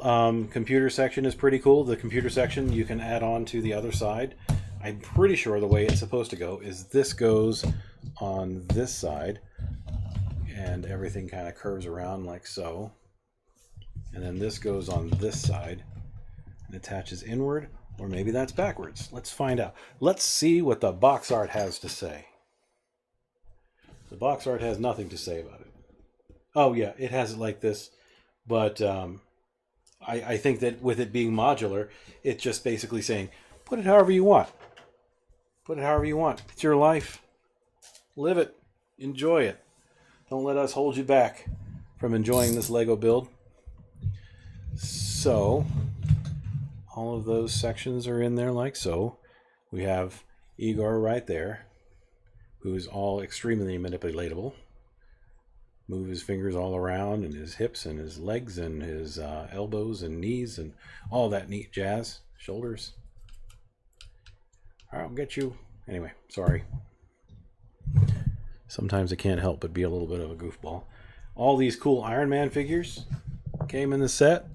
computer section is pretty cool. The computer section you can add on to the other side. I'm pretty sure the way it's supposed to go is this goes on this side, and everything kind of curves around like so. And then this goes on this side and attaches inward, or maybe that's backwards. Let's find out. Let's see what the box art has to say. The box art has nothing to say about it. Oh yeah, it has it like this, but I think that with it being modular, it's just basically saying, put it however you want. Put it however you want. It's your life. Live it. Enjoy it. Don't let us hold you back from enjoying this Lego build. So, all of those sections are in there like so. We have Igor right there, who's all extremely manipulatable. Move his fingers all around, and his hips and his legs and his elbows and knees and all that neat jazz. Shoulders. I'll get you. Anyway, sorry. Sometimes I can't help but be a little bit of a goofball. All these cool Iron Man figures came in the set.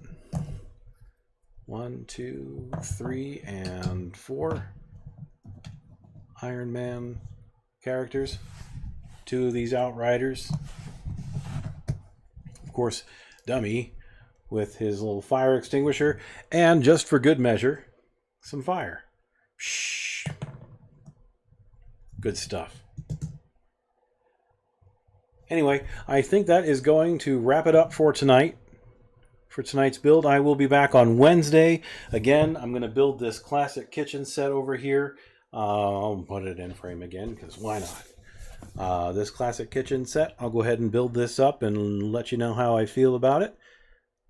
1, 2, 3, and 4 Iron Man characters. 2 of these Outriders. Of course, Dummy with his little fire extinguisher, and just for good measure, some fire. Shh. Good stuff. Anyway, I think that is going to wrap it up for tonight. For tonight's build, I will be back on Wednesday. Again, I'm going to build this classic kitchen set over here. I'll put it in frame again, because why not? This classic kitchen set, I'll go ahead and build this up and let you know how I feel about it.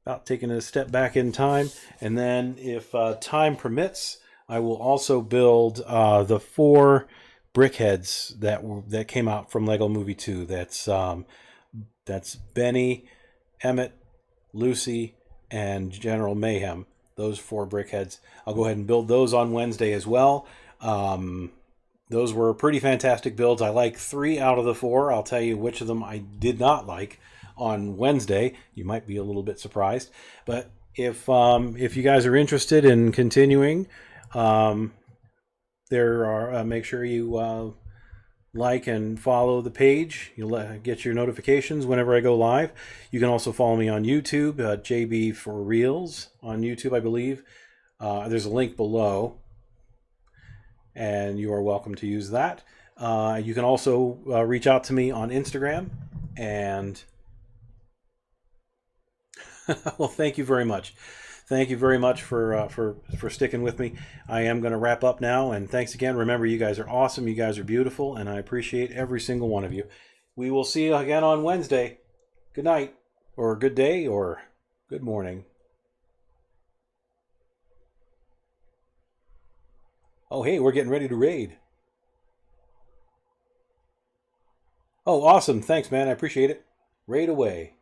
About taking a step back in time. And then if time permits, I will also build the 4 brickheads that came out from Lego Movie 2. That's Benny, Emmett, Lucy, and General Mayhem. Those 4 brickheads. I'll go ahead and build those on Wednesday as well. Those were pretty fantastic builds. I like 3 out of the 4. I'll tell you which of them I did not like on Wednesday. You might be a little bit surprised. But if you guys are interested in continuing, make sure you like and follow the page. You'll get your notifications whenever I go live. You can also follow me on YouTube, JB for Reels on YouTube, I believe. There's a link below, and you are welcome to use that. You can also reach out to me on Instagram, and well, thank you very much. Thank you very much for sticking with me. I am going to wrap up now, and thanks again. Remember, you guys are awesome. You guys are beautiful, and I appreciate every single one of you. We will see you again on Wednesday. Good night, or good day, or good morning. Oh, hey, we're getting ready to raid. Oh, awesome. Thanks, man. I appreciate it. Raid away.